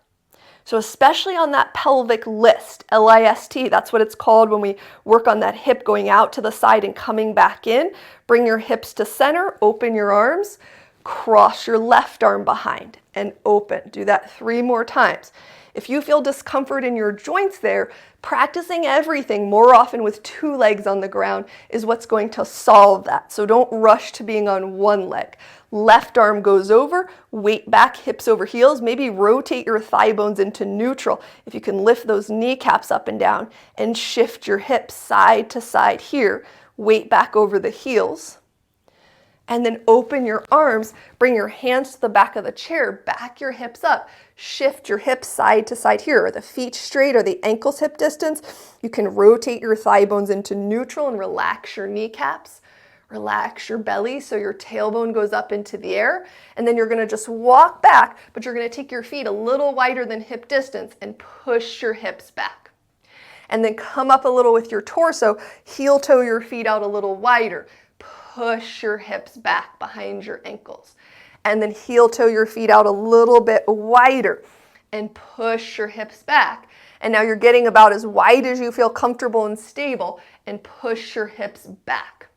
[SPEAKER 1] So especially on that pelvic list, L-I-S-T, that's what it's called when we work on that hip going out to the side and coming back in. Bring your hips to center, open your arms, cross your left arm behind and open. Do that 3 more times. If you feel discomfort in your joints there, practicing everything more often with 2 legs on the ground is what's going to solve that. So don't rush to being on 1 leg. Left arm goes over, weight back, hips over heels. Maybe rotate your thigh bones into neutral. If you can lift those kneecaps up and down and shift your hips side to side here, weight back over the heels. And then open your arms, bring your hands to the back of the chair, back your hips up, shift your hips side to side here. Are the feet straight? Are the ankles hip distance? You can rotate your thigh bones into neutral and relax your kneecaps. Relax your belly so your tailbone goes up into the air, and then you're going to just walk back, but you're going to take your feet a little wider than hip distance and push your hips back. And then come up a little with your torso, heel toe your feet out a little wider. Push your hips back behind your ankles. And then heel toe your feet out a little bit wider and push your hips back. And now you're getting about as wide as you feel comfortable and stable, and push your hips back.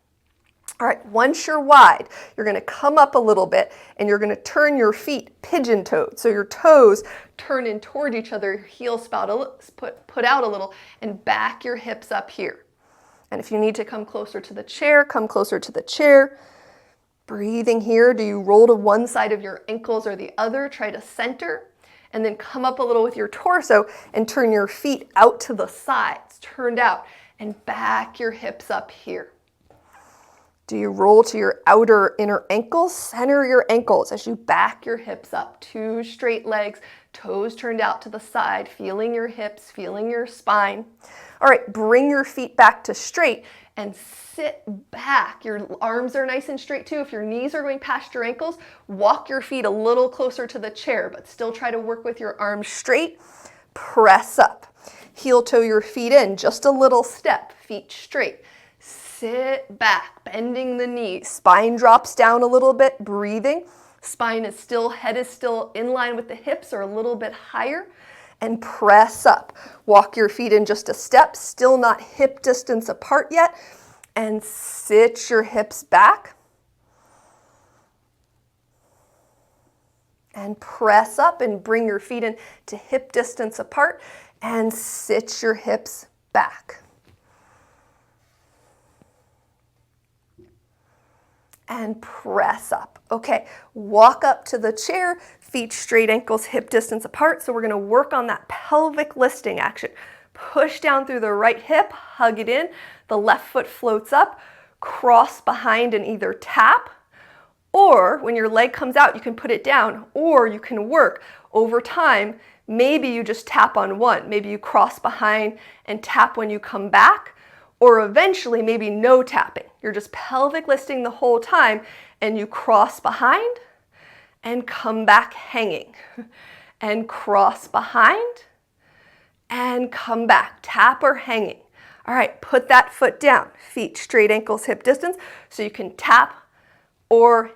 [SPEAKER 1] All right, once you're wide, you're going to come up a little bit and you're going to turn your feet pigeon-toed. So your toes turn in toward each other, your heels put out a little, and back your hips up here. And if you need to come closer to the chair, come closer to the chair. Breathing here. Do you roll to one side of your ankles or the other? Try to center. And then come up a little with your torso and turn your feet out to the sides, turned out, and back your hips up here. Do you roll to your outer inner ankles? Center your ankles as you back your hips up. 2 straight legs, toes turned out to the side, feeling your hips, feeling your spine. All right, bring your feet back to straight and sit back. Your arms are nice and straight too. If your knees are going past your ankles, walk your feet a little closer to the chair, but still try to work with your arms straight. Press up. Heel toe your feet in, just a little step, feet straight. Sit back, bending the knees. Spine drops down a little bit, breathing. Spine is still, head is still in line with the hips or a little bit higher. And press up. Walk your feet in just a step, still not hip distance apart yet. And sit your hips back. And press up and bring your feet in to hip distance apart. And sit your hips back. And press up. Okay, walk up to the chair, feet straight, ankles hip distance apart. So we're going to work on that pelvic lifting action. Push down through the right hip, hug it in. The left foot floats up, cross behind and either tap, or when your leg comes out, you can put it down, or you can work over time. Maybe you just tap on one. Maybe you cross behind and tap when you come back. Or eventually, maybe no tapping. You're just pelvic lifting the whole time, and you cross behind and come back hanging. And cross behind and come back. Tap or hanging. All right, put that foot down. Feet straight, ankles hip distance. So you can tap or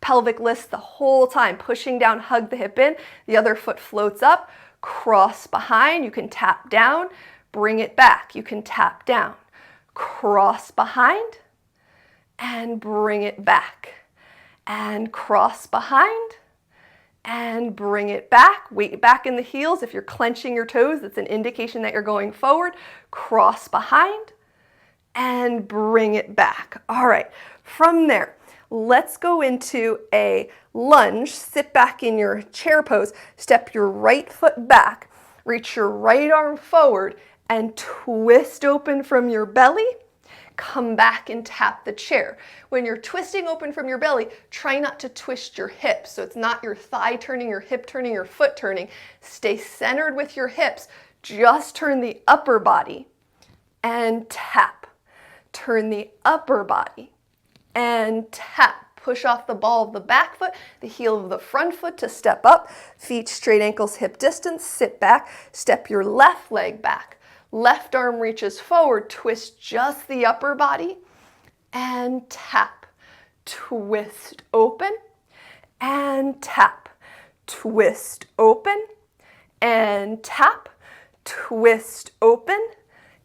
[SPEAKER 1] pelvic lift the whole time. Pushing down, hug the hip in. The other foot floats up. Cross behind. You can tap down. Bring it back. You can tap down, cross behind, and bring it back. And cross behind, and bring it back. Weight back in the heels. If you're clenching your toes, that's an indication that you're going forward. Cross behind, and bring it back. All right, from there, let's go into a lunge. Sit back in your chair pose. Step your right foot back. Reach your right arm forward and twist open from your belly. Come back and tap the chair. When you're twisting open from your belly, try not to twist your hips. So it's not your thigh turning, your hip turning, your foot turning. Stay centered with your hips. Just turn the upper body and tap. Turn the upper body and tap. Push off the ball of the back foot, the heel of the front foot to step up. Feet straight, ankles hip distance. Sit back. Step your left leg back. Left arm reaches forward, twist just the upper body, and tap. Twist open, and tap. Twist open, and tap. Twist open,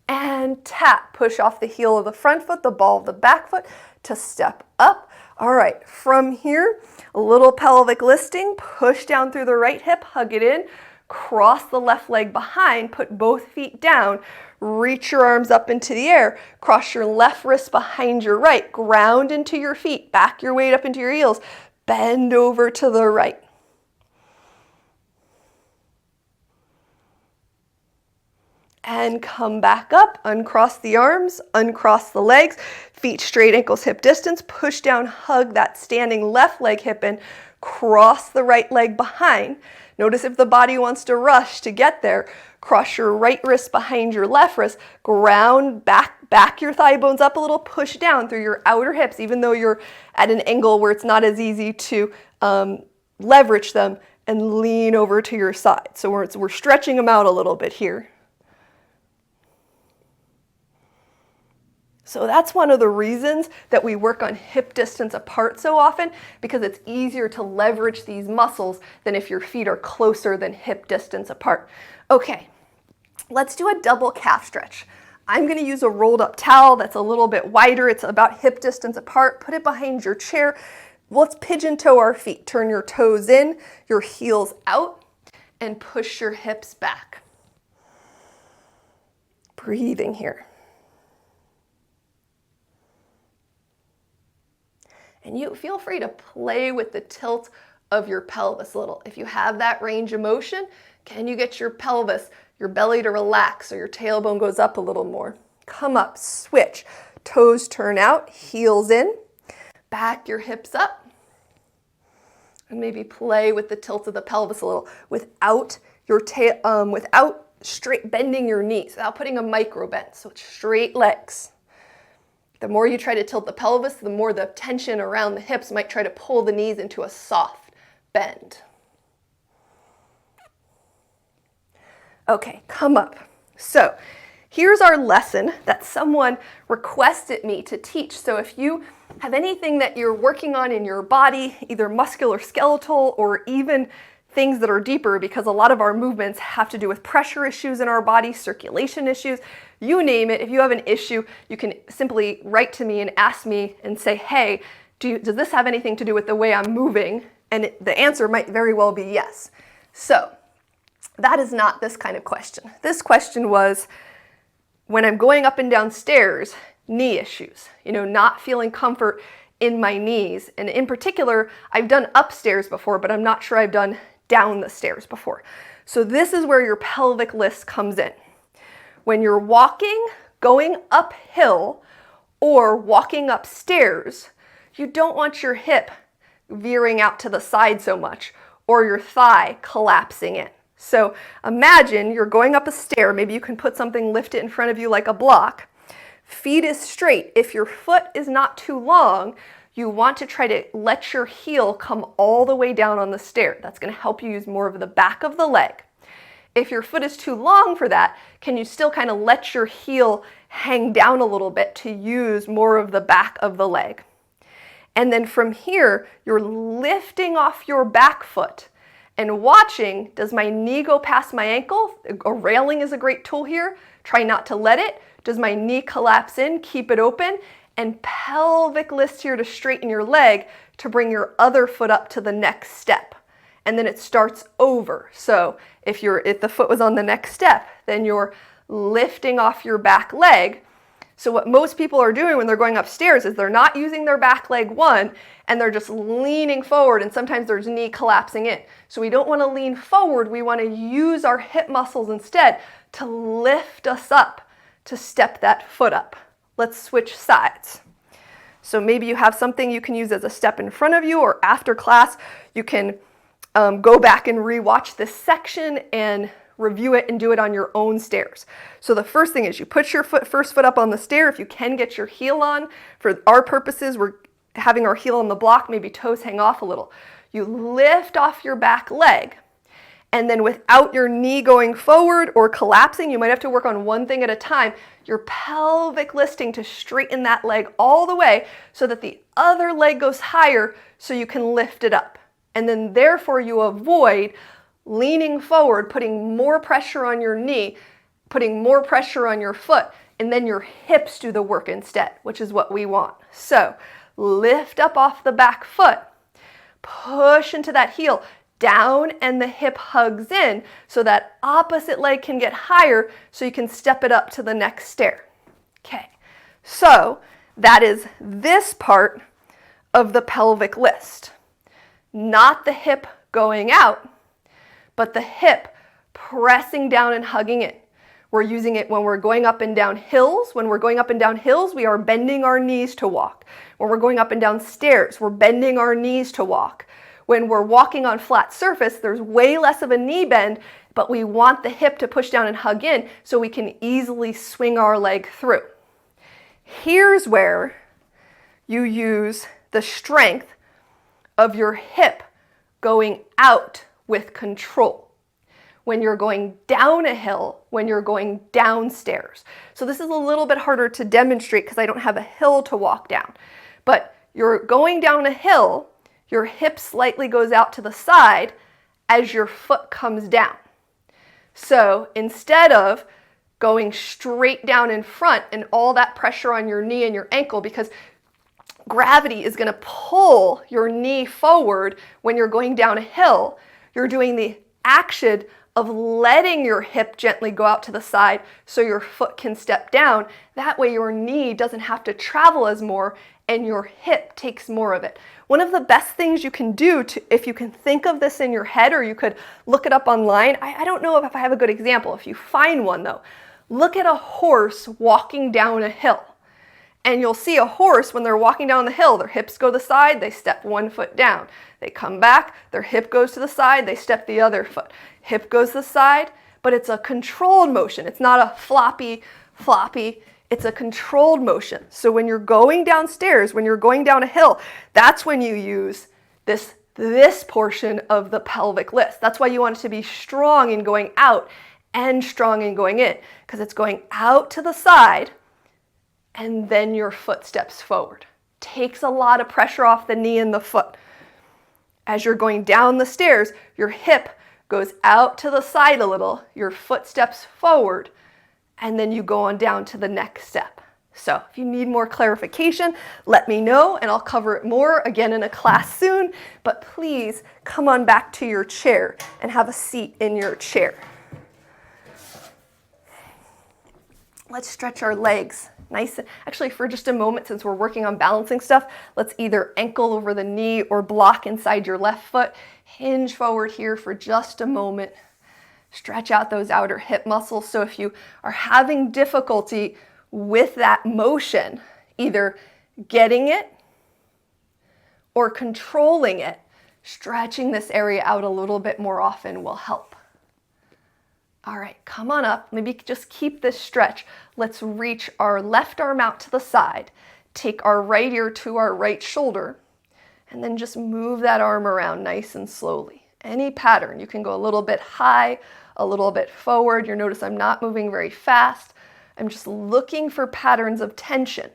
[SPEAKER 1] and tap. Push off the heel of the front foot, the ball of the back foot to step up. All right, from here, a little pelvic lifting. Push down through the right hip, hug it in. Cross the left leg behind, put both feet down, reach your arms up into the air, cross your left wrist behind your right, ground into your feet, back your weight up into your heels, bend over to the right. And come back up, uncross the arms, uncross the legs, feet straight, ankles hip distance, push down, hug that standing left leg hip in, cross the right leg behind, Notice if the body wants to rush to get there. Cross your right wrist behind your left wrist. Ground back your thigh bones up a little. Push down through your outer hips, even though you're at an angle where it's not as easy to leverage them, and lean over to your side. So we're stretching them out a little bit here. So that's one of the reasons that we work on hip distance apart so often, because it's easier to leverage these muscles than if your feet are closer than hip distance apart. Okay, let's do a double calf stretch. I'm going to use a rolled up towel that's a little bit wider. It's about hip distance apart. Put it behind your chair. Let's pigeon toe our feet. Turn your toes in, your heels out, and push your hips back. Breathing here. And you feel free to play with the tilt of your pelvis a little. If you have that range of motion, can you get your pelvis, your belly to relax so your tailbone goes up a little more? Come up, switch. Toes turn out, heels in. Back your hips up. And maybe play with the tilt of the pelvis a little without straight bending your knees, without putting a micro bend. So it's straight legs. The more you try to tilt the pelvis, the more the tension around the hips might try to pull the knees into a soft bend. Okay, come up. So here's our lesson that someone requested me to teach. So if you have anything that you're working on in your body, either musculoskeletal or even things that are deeper, because a lot of our movements have to do with pressure issues in our body, circulation issues, you name it. If you have an issue, you can simply write to me and ask me and say, hey, does this have anything to do with the way I'm moving? And the answer might very well be yes. So that is not this kind of question. This question was, when I'm going up and down stairs, knee issues, not feeling comfort in my knees. And in particular, I've done upstairs before, but I'm not sure I've done down the stairs before. So this is where your pelvic list comes in. When you're walking, going uphill, or walking upstairs, you don't want your hip veering out to the side so much, or your thigh collapsing in. So imagine you're going up a stair. Maybe you can put something, lift it in front of you like a block. Feet is straight. If your foot is not too long, you want to try to let your heel come all the way down on the stair. That's going to help you use more of the back of the leg. If your foot is too long for that, can you still kind of let your heel hang down a little bit to use more of the back of the leg? And then from here, you're lifting off your back foot and watching, does my knee go past my ankle? A railing is a great tool here. Try not to let it. Does my knee collapse in? Keep it open. And pelvic list here to straighten your leg to bring your other foot up to the next step. And then it starts over. So if the foot was on the next step, then you're lifting off your back leg. So what most people are doing when they're going upstairs is they're not using their back leg one, and they're just leaning forward, and sometimes there's knee collapsing in. So we don't want to lean forward. We want to use our hip muscles instead to lift us up, to step that foot up. Let's switch sides. So maybe you have something you can use as a step in front of you, or after class, you can go back and rewatch this section and review it and do it on your own stairs. So the first thing is you put your first foot up on the stair. If you can get your heel on, for our purposes, we're having our heel on the block, maybe toes hang off a little. You lift off your back leg. And then without your knee going forward or collapsing, you might have to work on one thing at a time. Your pelvic listing to straighten that leg all the way so that the other leg goes higher so you can lift it up. And then therefore you avoid leaning forward, putting more pressure on your knee, putting more pressure on your foot, and then your hips do the work instead, which is what we want. So lift up off the back foot, push into that heel, down, and the hip hugs in so that opposite leg can get higher so you can step it up to the next stair. Okay, so that is this part of the pelvic list. Not the hip going out, but the hip pressing down and hugging in. We're using it when we're going up and down hills. When we're going up and down hills, we are bending our knees to walk. When we're going up and down stairs, we're bending our knees to walk. When we're walking on flat surface, there's way less of a knee bend, but we want the hip to push down and hug in so we can easily swing our leg through. Here's where you use the strength of your hip going out with control. When you're going down a hill, when you're going downstairs. So this is a little bit harder to demonstrate because I don't have a hill to walk down. But you're going down a hill, your hip slightly goes out to the side as your foot comes down. So instead of going straight down in front and all that pressure on your knee and your ankle, because gravity is going to pull your knee forward when you're going down a hill, you're doing the action of letting your hip gently go out to the side so your foot can step down. That way your knee doesn't have to travel as more and your hip takes more of it. One of the best things you can do, if you can think of this in your head, or you could look it up online, I don't know if I have a good example. If you find one though, look at a horse walking down a hill. And you'll see a horse when they're walking down the hill, their hips go to the side, they step one foot down. They come back, their hip goes to the side, they step the other foot. Hip goes to the side, but it's a controlled motion. It's not a floppy, it's a controlled motion. So when you're going downstairs, when you're going down a hill, that's when you use this portion of the pelvic lift. That's why you want it to be strong in going out and strong in going in, because it's going out to the side, and then your foot steps forward. Takes a lot of pressure off the knee and the foot. As you're going down the stairs, your hip goes out to the side a little, your foot steps forward, and then you go on down to the next step. So if you need more clarification, let me know and I'll cover it more again in a class soon, but please come on back to your chair and have a seat in your chair. Let's stretch our legs. Nice. Actually, for just a moment, since we're working on balancing stuff, let's either ankle over the knee or block inside your left foot. Hinge forward here for just a moment. Stretch out those outer hip muscles. So if you are having difficulty with that motion, either getting it or controlling it, stretching this area out a little bit more often will help. All right, come on up. Maybe just keep this stretch. Let's reach our left arm out to the side. Take our right ear to our right shoulder, and then just move that arm around nice and slowly. Any pattern. You can go a little bit high, a little bit forward. You'll notice I'm not moving very fast. I'm just looking for patterns of tension.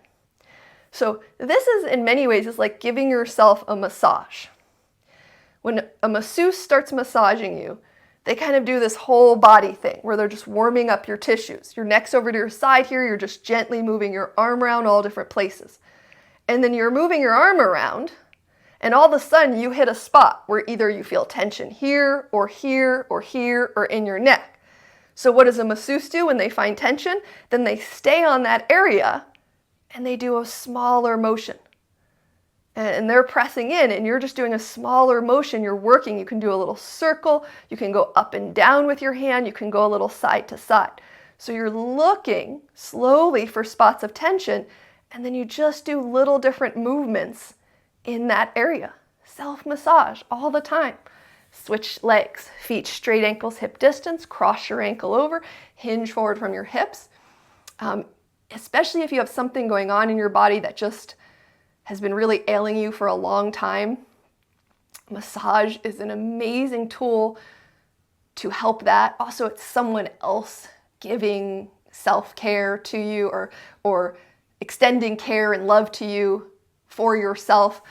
[SPEAKER 1] So this is, in many ways, is like giving yourself a massage. When a masseuse starts massaging you, they kind of do this whole body thing where they're just warming up your tissues. Your neck's over to your side here, you're just gently moving your arm around all different places. And then you're moving your arm around, and all of a sudden you hit a spot where either you feel tension here, or here, or here, or in your neck. So what does a masseuse do when they find tension? Then they stay on that area, and they do a smaller motion. And they're pressing in, and you're just doing a smaller motion. You're working. You can do a little circle. You can go up and down with your hand. You can go a little side to side. So you're looking slowly for spots of tension, and then you just do little different movements in that area. Self-massage all the time. Switch legs, feet straight, ankles hip distance, cross your ankle over, hinge forward from your hips. Especially if you have something going on in your body that just has been really ailing you for a long time, massage is an amazing tool to help that. Also, it's someone else giving self-care to you, or extending care and love to you for yourself.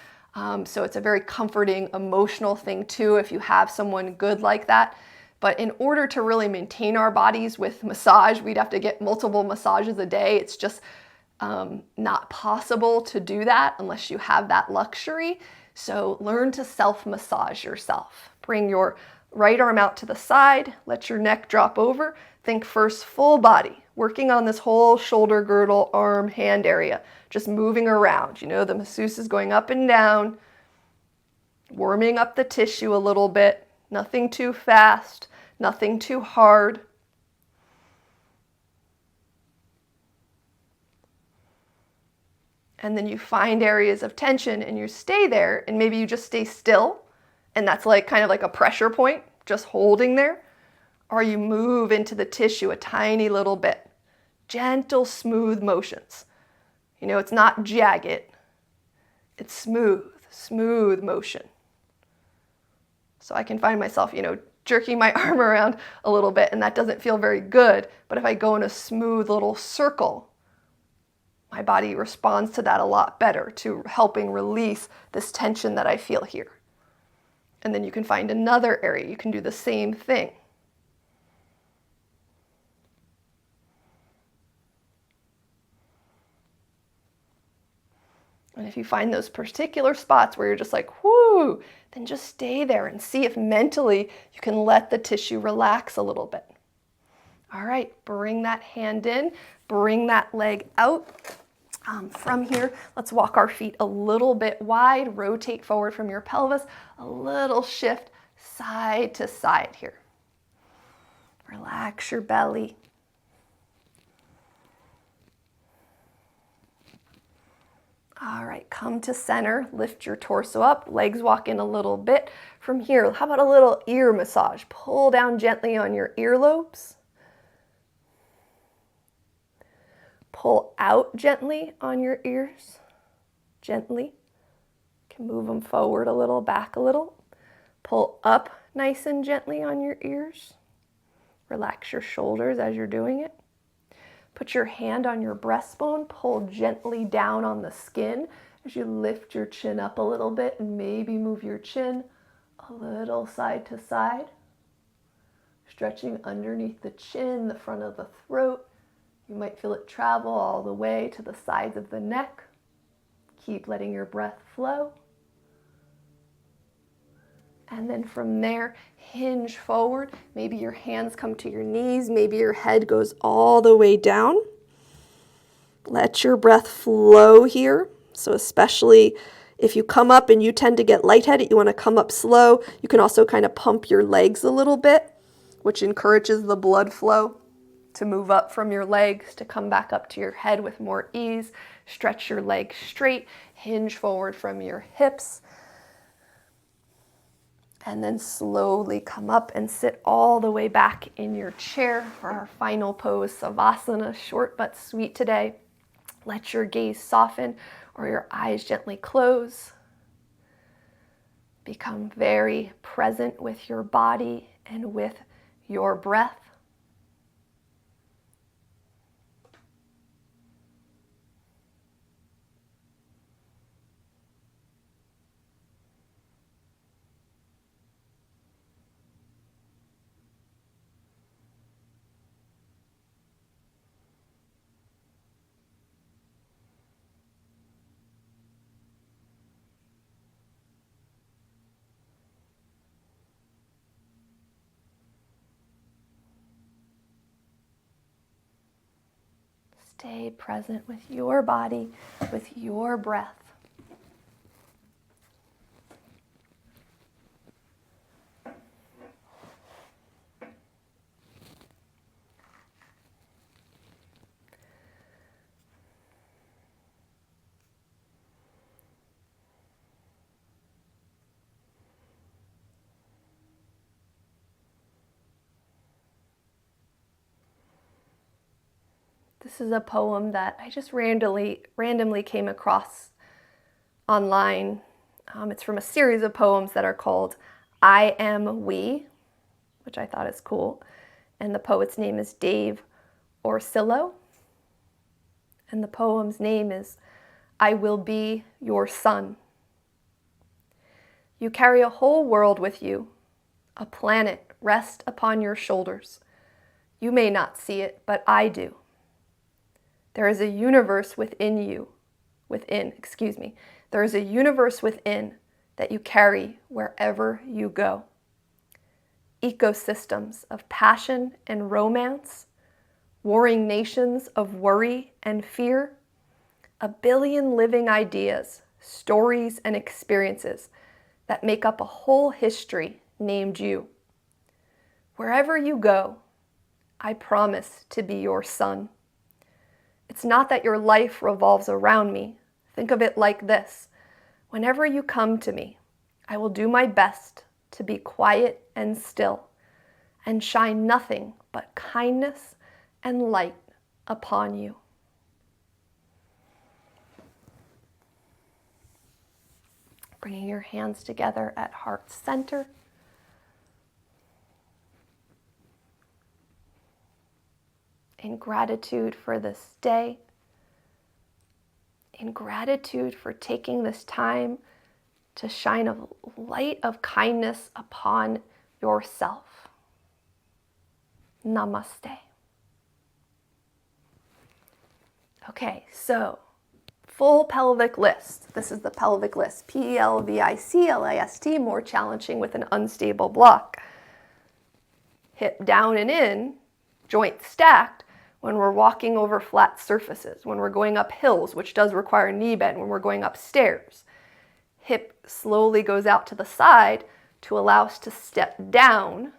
[SPEAKER 1] So it's a very comforting, emotional thing too if you have someone good like that. But in order to really maintain our bodies with massage, we'd have to get multiple massages a day. It's just not possible to do that unless you have that luxury. So learn to self-massage yourself. Bring your right arm out to the side, let your neck drop over. Think first full body, working on this whole shoulder girdle, arm, hand area, just moving around. You know, the masseuse is going up and down, warming up the tissue a little bit, nothing too fast, nothing too hard. And then you find areas of tension and you stay there, and maybe you just stay still and that's like kind of like a pressure point, just holding there, or you move into the tissue a tiny little bit. Gentle, smooth motions. You know, it's not jagged, it's smooth, smooth motion. So I can find myself, you know, jerking my arm around a little bit, and that doesn't feel very good. But if I go in a smooth little circle, my body responds to that a lot better, to helping release this tension that I feel here. And then you can find another area. You can do the same thing. And if you find those particular spots where you're just like, whoo, then just stay there and see if mentally you can let the tissue relax a little bit. All right, bring that hand in, bring that leg out. From here, let's walk our feet a little bit wide, rotate forward from your pelvis, a little shift side to side here. Relax your belly. All right, come to center, lift your torso up, legs walk in a little bit. From here, how about a little ear massage? Pull down gently on your earlobes. Pull out gently on your ears, gently. You can move them forward a little, back a little. Pull up nice and gently on your ears. Relax your shoulders as you're doing it. Put your hand on your breastbone, pull gently down on the skin as you lift your chin up a little bit and maybe move your chin a little side to side. Stretching underneath the chin, the front of the throat. You might feel it travel all the way to the sides of the neck. Keep letting your breath flow. And then from there, hinge forward. Maybe your hands come to your knees. Maybe your head goes all the way down. Let your breath flow here. So especially if you come up and you tend to get lightheaded, you want to come up slow. You can also kind of pump your legs a little bit, which encourages the blood flow to move up from your legs, to come back up to your head with more ease. Stretch your legs straight, hinge forward from your hips, and then slowly come up and sit all the way back in your chair for our final pose, Savasana, short but sweet today. Let your gaze soften or your eyes gently close. Become very present with your body and with your breath. Stay present with your body, with your breath. This is a poem that I just randomly came across online. It's from a series of poems that are called I Am We, which I thought is cool. And the poet's name is Dave Orsillo. And the poem's name is I Will Be Your Sun. You carry a whole world with you. A planet rests upon your shoulders. You may not see it, but I do. There is a universe within. There is a universe within that you carry wherever you go. Ecosystems of passion and romance, warring nations of worry and fear, a billion living ideas, stories, and experiences that make up a whole history named you. Wherever you go, I promise to be your sun. It's not that your life revolves around me. Think of it like this. Whenever you come to me, I will do my best to be quiet and still and shine nothing but kindness and light upon you. Bringing your hands together at heart center. In gratitude for this day. In gratitude for taking this time to shine a light of kindness upon yourself. Namaste. Okay, so full pelvic list. This is the pelvic list. P-E-L-V-I-C-L-A-S-T, more challenging with an unstable block. Hip down and in, joints stacked when we're walking over flat surfaces, when we're going up hills, which does require knee bend, when we're going up stairs. Hip slowly goes out to the side to allow us to step down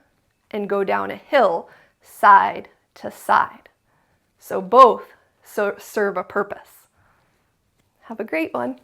[SPEAKER 1] and go down a hill side to side. So both serve a purpose. Have a great one.